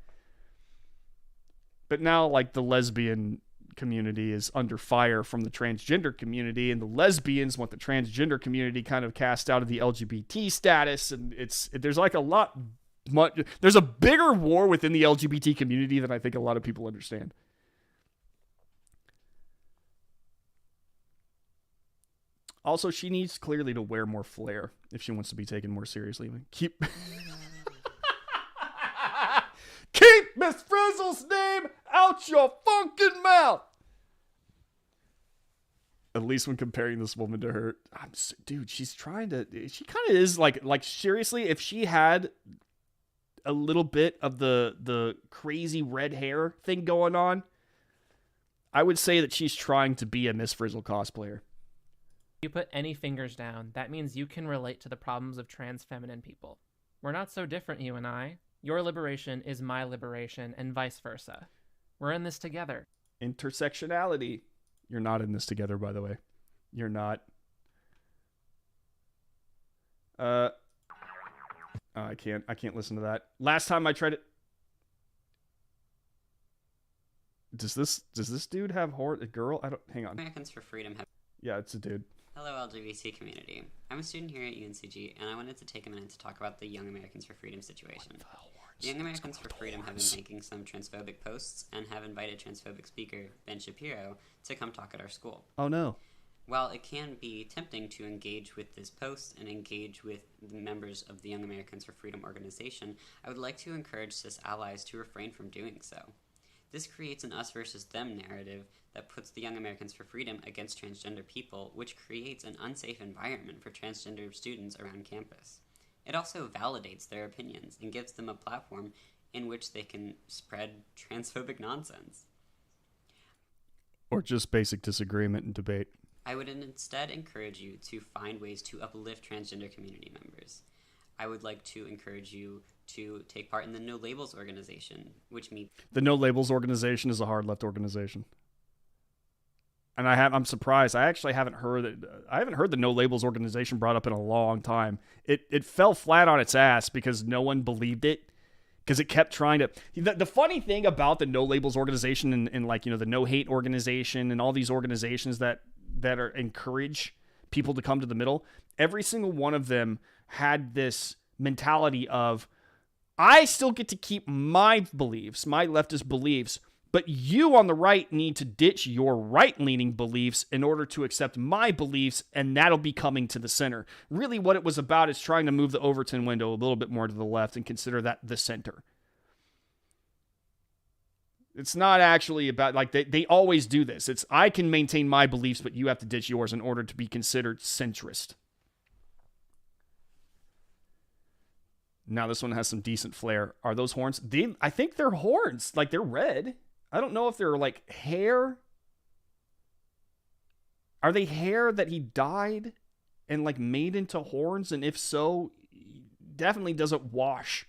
But now, the lesbian community is under fire from the transgender community, and the lesbians want the transgender community kind of cast out of the LGBT status, and there's there's a bigger war within the LGBT community than I think a lot of people understand. Also, she needs clearly to wear more flair if she wants to be taken more seriously. Keep Miss Frizzle's name out your funkin' mouth. At least when comparing this woman to her, dude, she kind of is seriously, if she had a little bit of the crazy red hair thing going on, I would say that she's trying to be a Miss Frizzle cosplayer. you put any fingers down, that means you can relate to the problems of trans feminine people. We're not so different, you and I. Your liberation is my liberation, and vice versa. We're in this together. Intersectionality. You're not in this together, by the way. You're not. I can't listen to that. Last time I tried it. Does this dude have a girl? I don't. Hang on. Americans for Freedom have. Yeah, it's a dude. Hello, LGBT community. I'm a student here at UNCG, and I wanted to take a minute to talk about the Young Americans for Freedom situation. The Young Americans for Freedom have been making some transphobic posts and have invited transphobic speaker Ben Shapiro to come talk at our school. Oh no. While it can be tempting to engage with this post and engage with the members of the Young Americans for Freedom organization, I would like to encourage cis allies to refrain from doing so. This creates an us versus them narrative that puts the Young Americans for Freedom against transgender people, which creates an unsafe environment for transgender students around campus. It also validates their opinions and gives them a platform in which they can spread transphobic nonsense. Or just basic disagreement and debate. I would instead encourage you to find ways to uplift transgender community members. I would like to encourage you to take part in the No Labels organization, which meets... The No Labels organization is a hard left organization. And I'm surprised. I actually haven't heard the No Labels organization brought up in a long time. It fell flat on its ass because no one believed it. Because it kept trying to... The funny thing about the No Labels organization and like, the No Hate organization and all these organizations that encourage people to come to the middle, every single one of them had this mentality of, I still get to keep my beliefs, my leftist beliefs, but you on the right need to ditch your right-leaning beliefs in order to accept my beliefs, and that'll be coming to the center. Really what it was about is trying to move the Overton window a little bit more to the left and consider that the center. It's not actually about, like, they always do this. It's, I can maintain my beliefs, but you have to ditch yours in order to be considered centrist. Now this one has some decent flair. Are those horns? I think they're horns. Like, they're red. I don't know if they're, like, hair. Are they hair that he dyed and, like, made into horns? And if so, definitely doesn't wash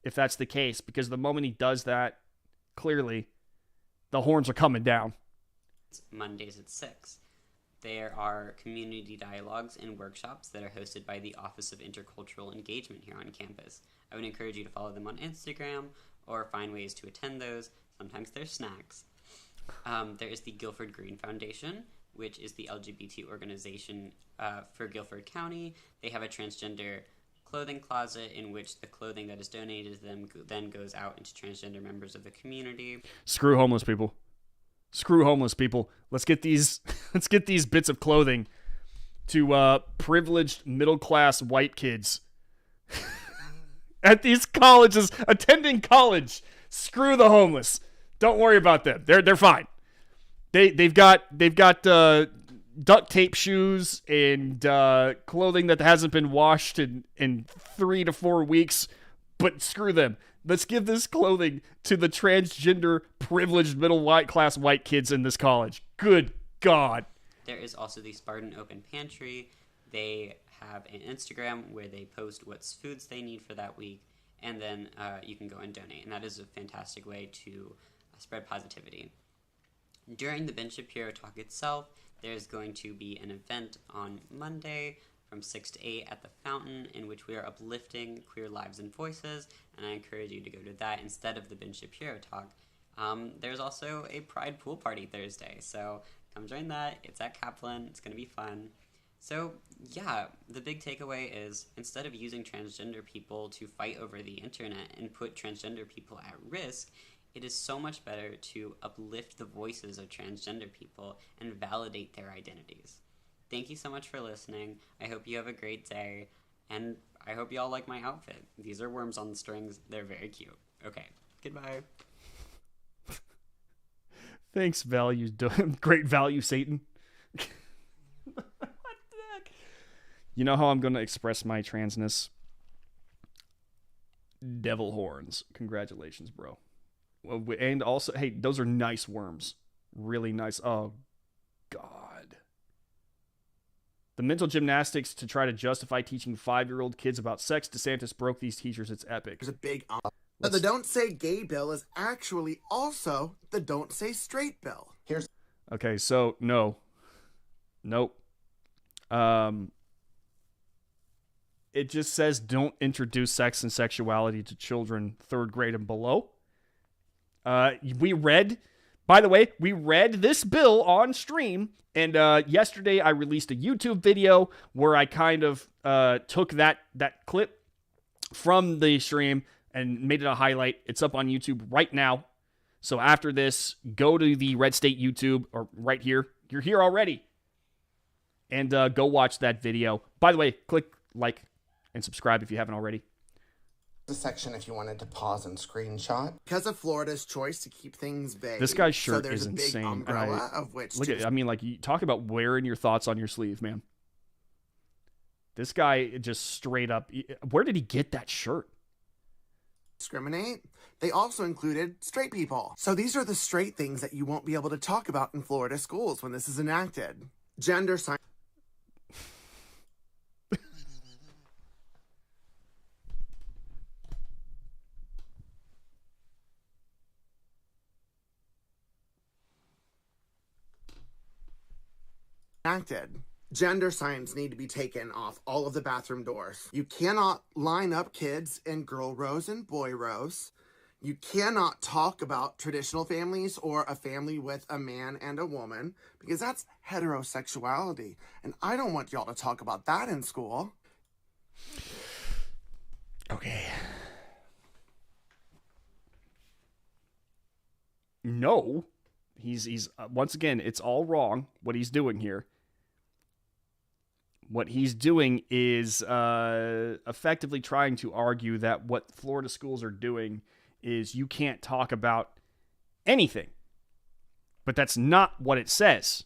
if that's the case. Because the moment he does that, clearly, the horns are coming down. Mondays at 6. There are community dialogues and workshops that are hosted by the Office of Intercultural Engagement here on campus. I would encourage you to follow them on Instagram or find ways to attend those. Sometimes there's snacks. There is the Guilford Green Foundation, which is the LGBT organization for Guilford County. They have a transgender clothing closet in which the clothing that is donated to them then goes out into transgender members of the community. Screw homeless people. Screw homeless people. Let's get these bits of clothing to privileged middle-class white kids at these colleges, attending college. Screw the homeless. Don't worry about them. They're fine. They've got duct tape shoes and clothing that hasn't been washed in 3 to 4 weeks, but screw them. Let's give this clothing to the transgender, privileged, middle-class white kids in this college. Good God. There is also the Spartan Open Pantry. They have an Instagram where they post what foods they need for that week, and then you can go and donate. And that is a fantastic way to spread positivity. During the Ben Shapiro talk itself, there's going to be an event on Monday from 6 to 8 at the Fountain, in which we are uplifting queer lives and voices, and I encourage you to go to that instead of the Ben Shapiro talk. There's also a Pride pool party Thursday, so come join that. It's at Kaplan. It's going to be fun. So, yeah, the big takeaway is, instead of using transgender people to fight over the internet and put transgender people at risk, it is so much better to uplift the voices of transgender people and validate their identities. Thank you so much for listening. I hope you have a great day, and I hope you all like my outfit. These are worms on the strings. They're very cute. Okay, goodbye. Thanks, great value, Satan. What the heck? You know how I'm going to express my transness? Devil horns. Congratulations, bro. And also, hey, those are nice worms. Really nice. Oh, God. The mental gymnastics to try to justify teaching 5-year-old kids about sex. DeSantis broke these teachers. It's epic. There's a big... the Don't Say Gay bill is actually also the Don't Say Straight bill. Okay, so, no. Nope. It just says don't introduce sex and sexuality to children 3rd grade and below. We read By the way, we read this bill on stream, and yesterday I released a YouTube video where I kind of took that clip from the stream and made it a highlight. It's up on YouTube right now. So after this, go to the Red State YouTube, or right here. You're here already. And go watch that video. By the way, click like and subscribe if you haven't already. The section if you wanted to pause and screenshot. Because of Florida's choice to keep things vague. This guy's shirt there's is a big insane. umbrella of which look at, I mean, like, you talk about wearing your thoughts on your sleeve, man. This guy just straight up. Where did he get that shirt? Discriminate. They also included straight people. So these are the straight things that you won't be able to talk about in Florida schools when this is enacted. Gender science. Enacted. Gender signs need to be taken off all of the bathroom doors. You cannot line up kids in girl rows and boy rows. You cannot talk about traditional families or a family with a man and a woman because that's heterosexuality. And I don't want y'all to talk about that in school. Okay. No. He's once again, it's all wrong what he's doing here. What he's doing is effectively trying to argue that what Florida schools are doing is you can't talk about anything. But that's not what it says.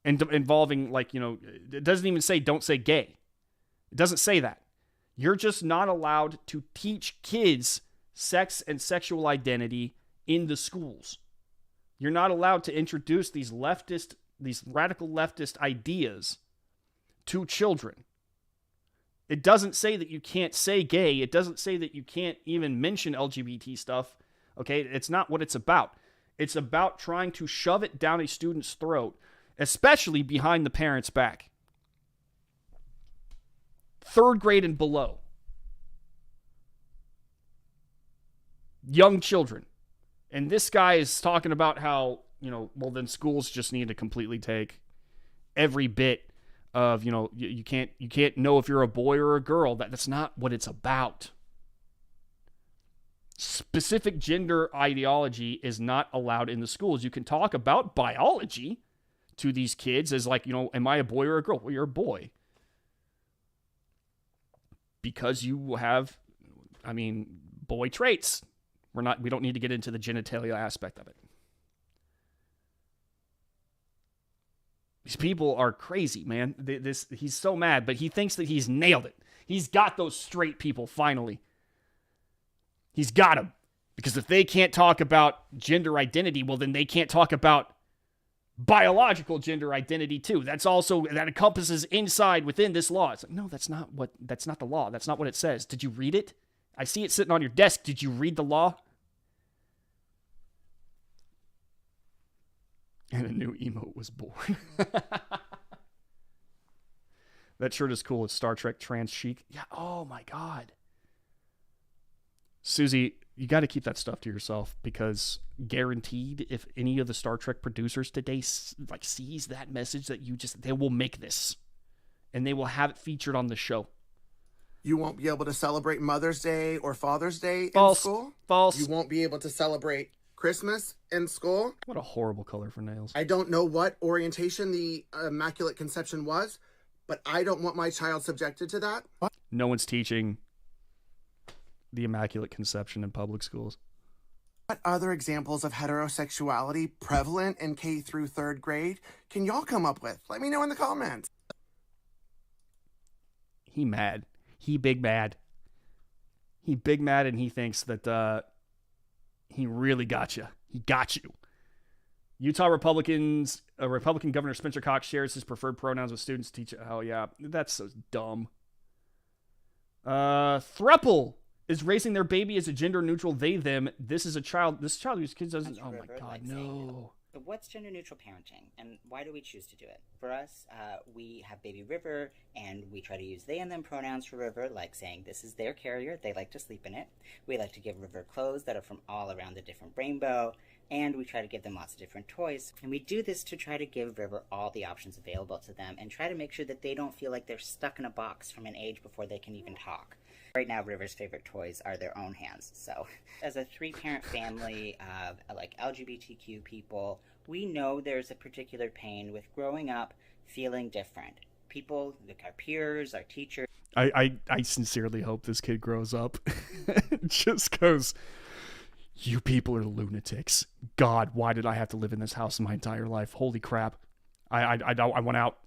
And involving, like, you know, it doesn't even say don't say gay. It doesn't say that. You're just not allowed to teach kids sex and sexual identity in the schools. You're not allowed to introduce these radical leftist ideas to children. It doesn't say that you can't say gay. It doesn't say that you can't even mention LGBT stuff. Okay, it's not what it's about. It's about trying to shove it down a student's throat, especially behind the parent's back. 3rd grade and below. Young children. And this guy is talking about how, you know, well, then schools just need to completely take every bit of, you know, you can't know if you're a boy or a girl. That's not what it's about. Specific gender ideology is not allowed in the schools. You can talk about biology to these kids as, like, you know, am I a boy or a girl? Well, you're a boy. Because you have, I mean, boy traits. We don't need to get into the genitalia aspect of it. These people are crazy, man. He's so mad, but he thinks that he's nailed it. He's got those straight people finally. He's got them. Because if they can't talk about gender identity, well, then they can't talk about biological gender identity too. That encompasses within this law. It's like, no, that's not the law. That's not what it says. Did you read it? I see it sitting on your desk. Did you read the law? And a new emote was born. That shirt is cool. It's Star Trek trans chic. Yeah. Oh my God. Susie, you got to keep that stuff to yourself, because guaranteed, if any of the Star Trek producers today sees that message that they will make this, and they will have it featured on the show. You won't be able to celebrate Mother's Day or Father's Day in school. False. You won't be able to celebrate Christmas in school. What a horrible color for nails. I don't know what orientation the Immaculate Conception was, but I don't want my child subjected to that. What? No one's teaching the Immaculate Conception in public schools. What other examples of heterosexuality prevalent in K through 3rd grade can y'all come up with? Let me know in the comments. He mad. He big mad. He big mad, and he thinks that he really got you. He got you. Utah Republican Governor Spencer Cox shares his preferred pronouns with students to teach. Oh yeah, that's so dumb. Thruple is raising their baby as a gender neutral they them. This child whose kids doesn't. Oh my God, no. So what's gender neutral parenting, and why do we choose to do it? For us, we have baby River, and we try to use they and them pronouns for River, like saying this is their carrier, they like to sleep in it. We like to give River clothes that are from all around the different rainbow, and we try to give them lots of different toys. And we do this to try to give River all the options available to them and try to make sure that they don't feel like they're stuck in a box from an age before they can even talk. Right now, River's favorite toys are their own hands. So as a 3-parent family of like LGBTQ people, we know there's a particular pain with growing up feeling different. People, like our peers, our teachers. I sincerely hope this kid grows up just because you people are lunatics. God, why did I have to live in this house my entire life? Holy crap. I want out.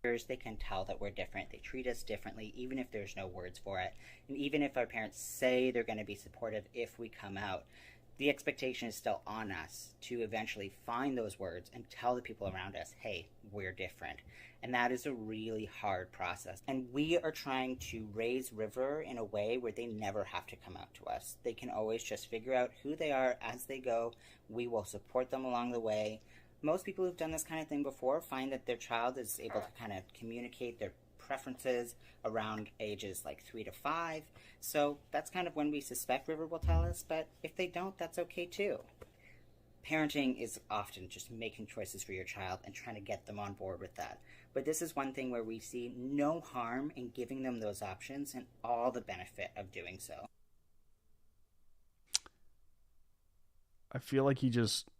They can tell that we're different. They treat us differently, even if there's no words for it. And even if our parents say they're going to be supportive if we come out, the expectation is still on us to eventually find those words and tell the people around us, hey, we're different. And that is a really hard process. And we are trying to raise River in a way where they never have to come out to us. They can always just figure out who they are as they go. We will support them along the way. Most people who've done this kind of thing before find that their child is able to kind of communicate their preferences around ages like 3 to 5. So that's kind of when we suspect River will tell us, but if they don't, that's okay too. Parenting is often just making choices for your child and trying to get them on board with that. But this is one thing where we see no harm in giving them those options and all the benefit of doing so. I feel like he just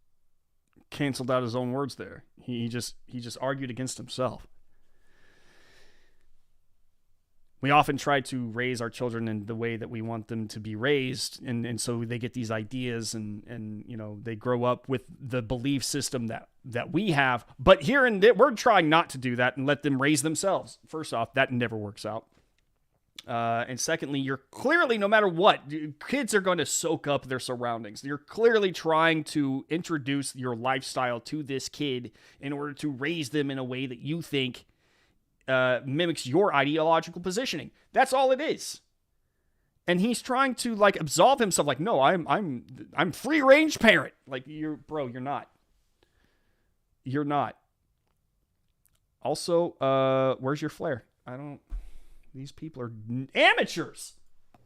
canceled out his own words there. He just argued against himself. We often try to raise our children in the way that we want them to be raised, and so they get these ideas and you know, they grow up with the belief system that we have. But here and there, we're trying not to do that and let them raise themselves. First off, that never works out. And secondly, you're clearly, no matter what, kids are going to soak up their surroundings. You're clearly trying to introduce your lifestyle to this kid in order to raise them in a way that you think mimics your ideological positioning. That's all it is. And he's trying to like absolve himself. Like, no, I'm free range parent. Like, you're not. You're not. Also, where's your flair? These people are amateurs.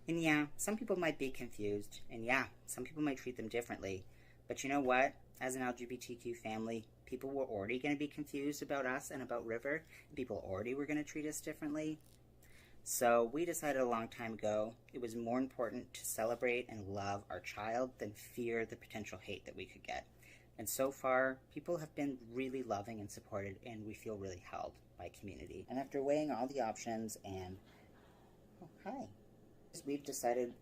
And yeah, some people might be confused. And yeah, some people might treat them differently. But you know what? As an LGBTQ family, people were already going to be confused about us and about River. And people already were going to treat us differently. So we decided a long time ago it was more important to celebrate and love our child than fear the potential hate that we could get. And so far, people have been really loving and supported, and we feel really held by community. And after weighing all the options and, we've decided,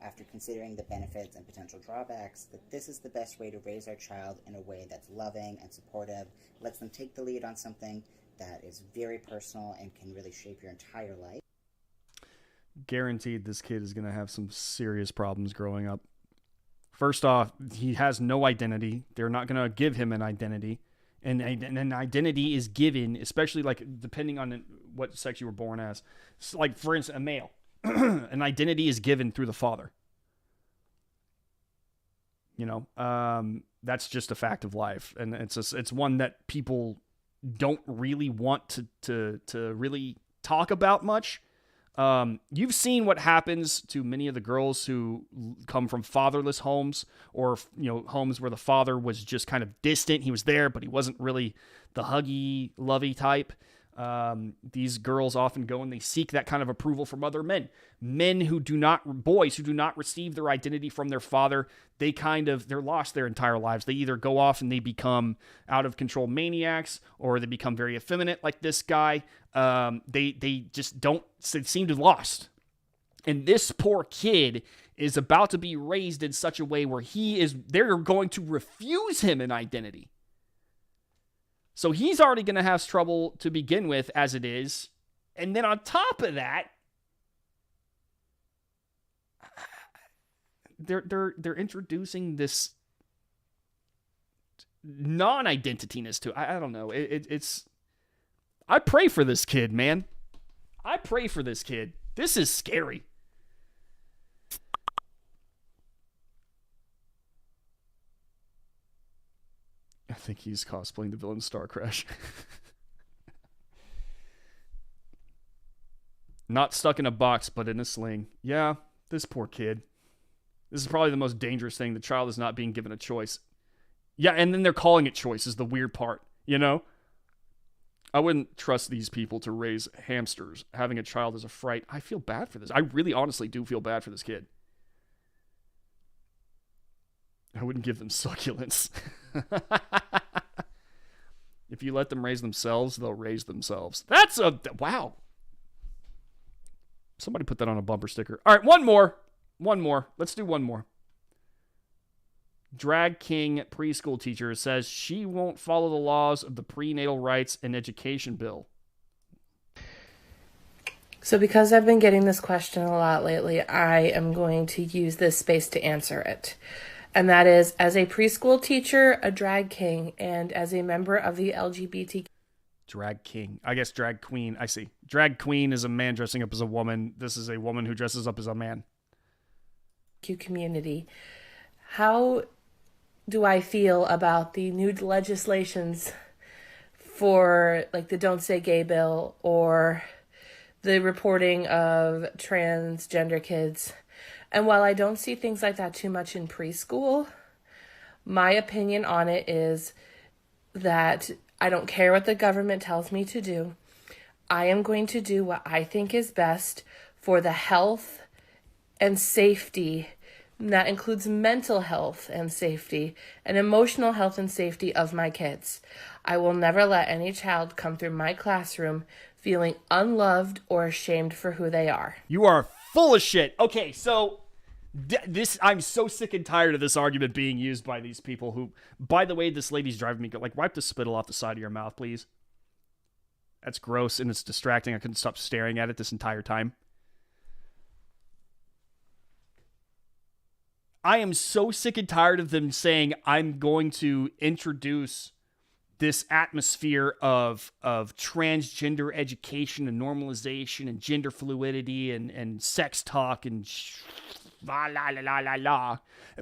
after considering the benefits and potential drawbacks, that this is the best way to raise our child in a way that's loving and supportive, lets them take the lead on something that is very personal and can really shape your entire life. Guaranteed this kid is going to have some serious problems growing up. First off, he has no identity. They're not going to give him an identity. And an identity is given, especially like depending on what sex you were born as. So like, for instance, a male. An identity is given through the father. That's just a fact of life. And it's one that people don't really want to really talk about much. You've seen what happens to many of the girls who come from fatherless homes or, homes where the father was just kind of distant. He was there, but he wasn't really the huggy, lovey type. These girls often go and they seek that kind of approval from other men. Boys who do not receive their identity from their father, they're lost their entire lives. They either go off and they become out of control maniacs, or they become very effeminate like this guy. They just seem to lost. And this poor kid is about to be raised in such a way where they're going to refuse him an identity. So he's already going to have trouble to begin with as it is. And then on top of that, they're introducing this non-identityness to, I don't know. It's I pray for this kid, man. I pray for this kid. This is scary. think he's cosplaying the villain Star Crash. Not stuck in a box, but in a sling. Yeah, this poor kid. This is probably the most dangerous thing. The child is not being given a choice. Yeah, and then they're calling it choice is the weird part, you know? I wouldn't trust these people to raise hamsters. Having a child is a fright. I feel bad for this. I really honestly do feel bad for this kid. I wouldn't give them succulents. If you let them raise themselves, they'll raise themselves. That's a... Wow. Somebody put that on a bumper sticker. All right, one more. One more. Let's do one more. Drag King preschool teacher says she won't follow the laws of the Prenatal Rights and Education Bill. So because I've been getting this question a lot lately, I am going to use this space to answer it. And that is, as a preschool teacher, a drag king, and as a member of the LGBT... Drag king. I guess drag queen. I see. Drag queen is a man dressing up as a woman. This is a woman who dresses up as a man. Community. How do I feel about the new legislations for like the Don't Say Gay bill or the reporting of transgender kids? And while I don't see things like that too much in preschool, my opinion on it is that I don't care what the government tells me to do. I am going to do what I think is best for the health and safety. And that includes mental health and safety and emotional health and safety of my kids. I will never let any child come through my classroom feeling unloved or ashamed for who they are. You are full of shit. Okay, so I'm so sick and tired of this argument being used by these people who, by the way, this lady's driving me, like, wipe the spittle off the side of your mouth, please. That's gross and it's distracting. I couldn't stop staring at it this entire time. I am so sick and tired of them saying I'm going to introduce this atmosphere of transgender education and normalization and gender fluidity and sex talk and la la la la la la.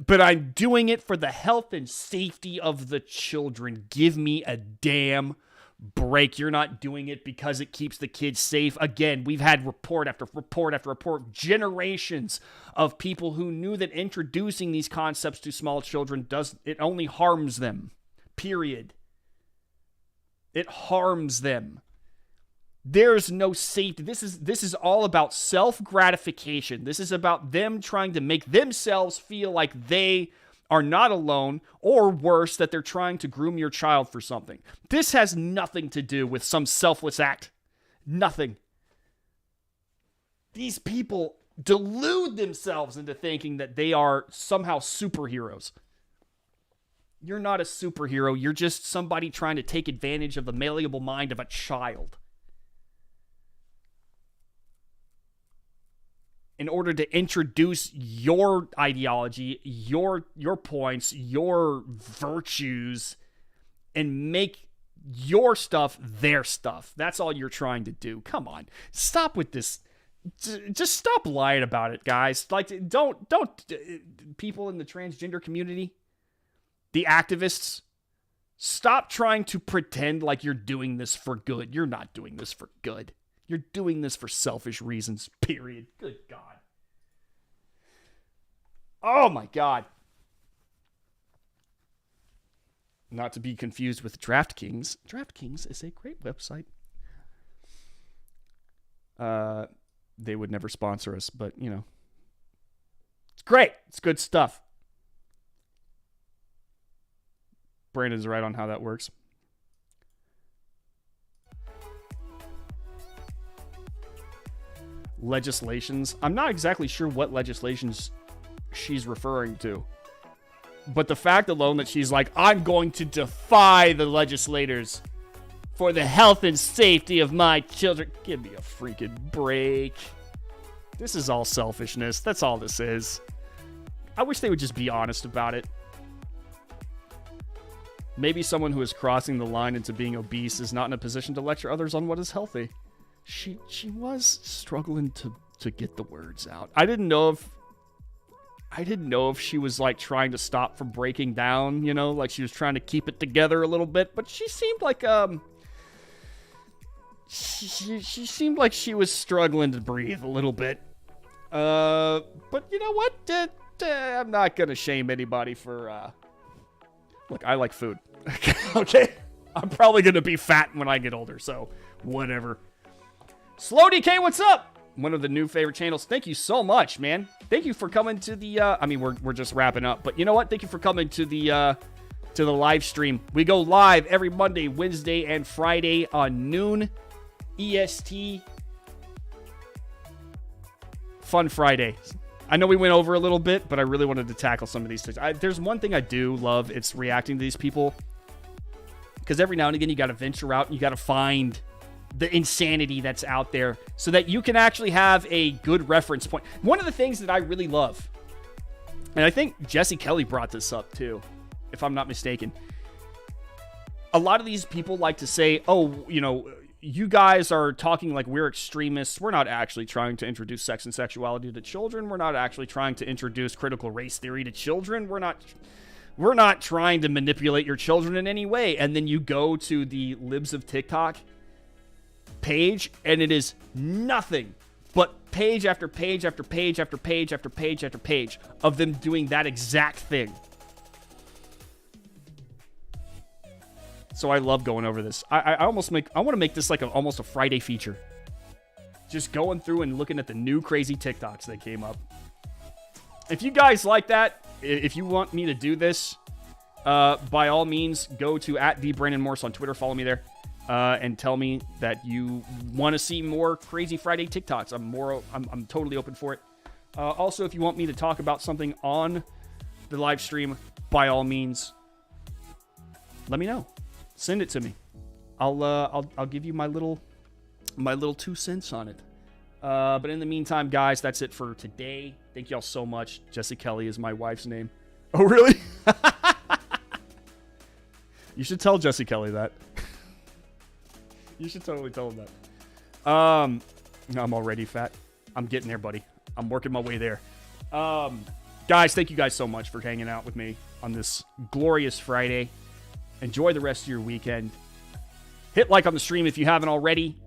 But I'm doing it for the health and safety of the children. Give me a damn break. You're not doing it because it keeps the kids safe. Again, we've had report after report after report, generations of people who knew that introducing these concepts to small children it only harms them. Period. It harms them. There's no safety. This is all about self-gratification. This is about them trying to make themselves feel like they are not alone, or worse, that they're trying to groom your child for something. This has nothing to do with some selfless act. Nothing. These people delude themselves into thinking that they are somehow superheroes. You're not a superhero. You're just somebody trying to take advantage of the malleable mind of a child in order to introduce your ideology, your points, your virtues, and make your stuff their stuff. That's all you're trying to do. Come on. Stop with this. Just stop lying about it, guys. Like, don't people in the transgender community, the activists, stop trying to pretend like you're doing this for good. You're not doing this for good. You're doing this for selfish reasons, period. Good God. Oh, my God. Not to be confused with DraftKings. DraftKings is a great website. They would never sponsor us, but, you know. It's great. It's good stuff. Brandon's right on how that works. Legislations. I'm not exactly sure what legislations she's referring to. But the fact alone that she's like, I'm going to defy the legislators for the health and safety of my children. Give me a freaking break. This is all selfishness. That's all this is. I wish they would just be honest about it. Maybe someone who is crossing the line into being obese is not in a position to lecture others on what is healthy. She was struggling to get the words out. I didn't know if I didn't know if she was like trying to stop from breaking down, you know, like she was trying to keep it together a little bit, but she seemed like she seemed like she was struggling to breathe a little bit. But you know what? I'm not gonna shame anybody for look, I like food. Okay? I'm probably gonna be fat when I get older, so whatever. Slow DK, what's up? One of the new favorite channels. Thank you so much, man. Thank you for coming to the I mean, we're just wrapping up, but you know what? Thank you for coming to the live stream. We go live every Monday, Wednesday, and Friday on noon EST. Fun Friday. I know we went over a little bit, but I really wanted to tackle some of these things. There's one thing I do love. It's reacting to these people. Because every now and again, you got to venture out and you got to find the insanity that's out there so that you can actually have a good reference point. One of the things that I really love, and I think Jesse Kelly brought this up too, if I'm not mistaken. A lot of these people like to say, oh, you know, you guys are talking like we're extremists. We're not actually trying to introduce sex and sexuality to children. We're not actually trying to introduce critical race theory to children. We're not trying to manipulate your children in any way. And then you go to the Libs of TikTok page, and it is nothing but page after page after page after page after page after page of them doing that exact thing. So I love going over this. I want to make this like almost a Friday feature. Just going through and looking at the new crazy TikToks that came up. If you guys like that, if you want me to do this, by all means, go to @TheBrandonMorse on Twitter. Follow me there. And tell me that you want to see more crazy Friday TikToks. I'm totally open for it. Also, if you want me to talk about something on the live stream, by all means, let me know. Send it to me. I'll give you my little 2 cents on it. But in the meantime, guys, that's it for today. Thank y'all so much. Jessie Kelly is my wife's name. Oh, really? You should tell Jessie Kelly that. You should totally tell him that. I'm already fat. I'm getting there, buddy. I'm working my way there. Guys, thank you guys so much for hanging out with me on this glorious Friday. Enjoy the rest of your weekend. Hit like on the stream if you haven't already.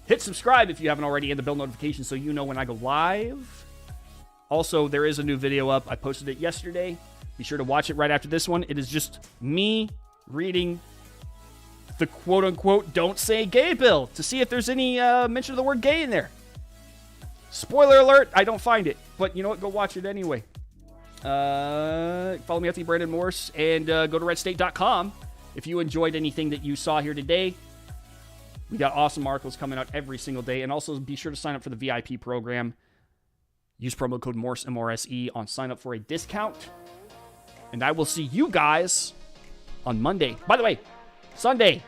Hit subscribe if you haven't already, and the bell notification so you know when I go live. Also, there is a new video up. I posted it yesterday. Be sure to watch it right after this one. It is just me reading the quote-unquote don't say gay bill to see if there's any mention of the word gay in there. Spoiler alert, I don't find it. But you know what? Go watch it anyway. Follow me at @TheBrandonMorse and go to redstate.com if you enjoyed anything that you saw here today. We got awesome articles coming out every single day. And also be sure to sign up for the VIP program. Use promo code Morse, MRSE, on sign up for a discount. And I will see you guys on Monday. By the way, Sunday.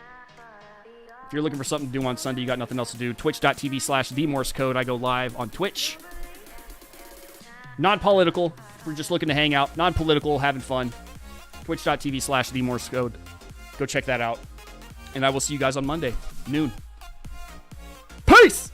If you're looking for something to do on Sunday, you got nothing else to do, twitch.tv/TheMorseCode. I go live on Twitch. Non-political. We're just looking to hang out. Non-political, having fun. Twitch.tv/TheMorseCode. Go check that out. And I will see you guys on Monday, noon. Peace!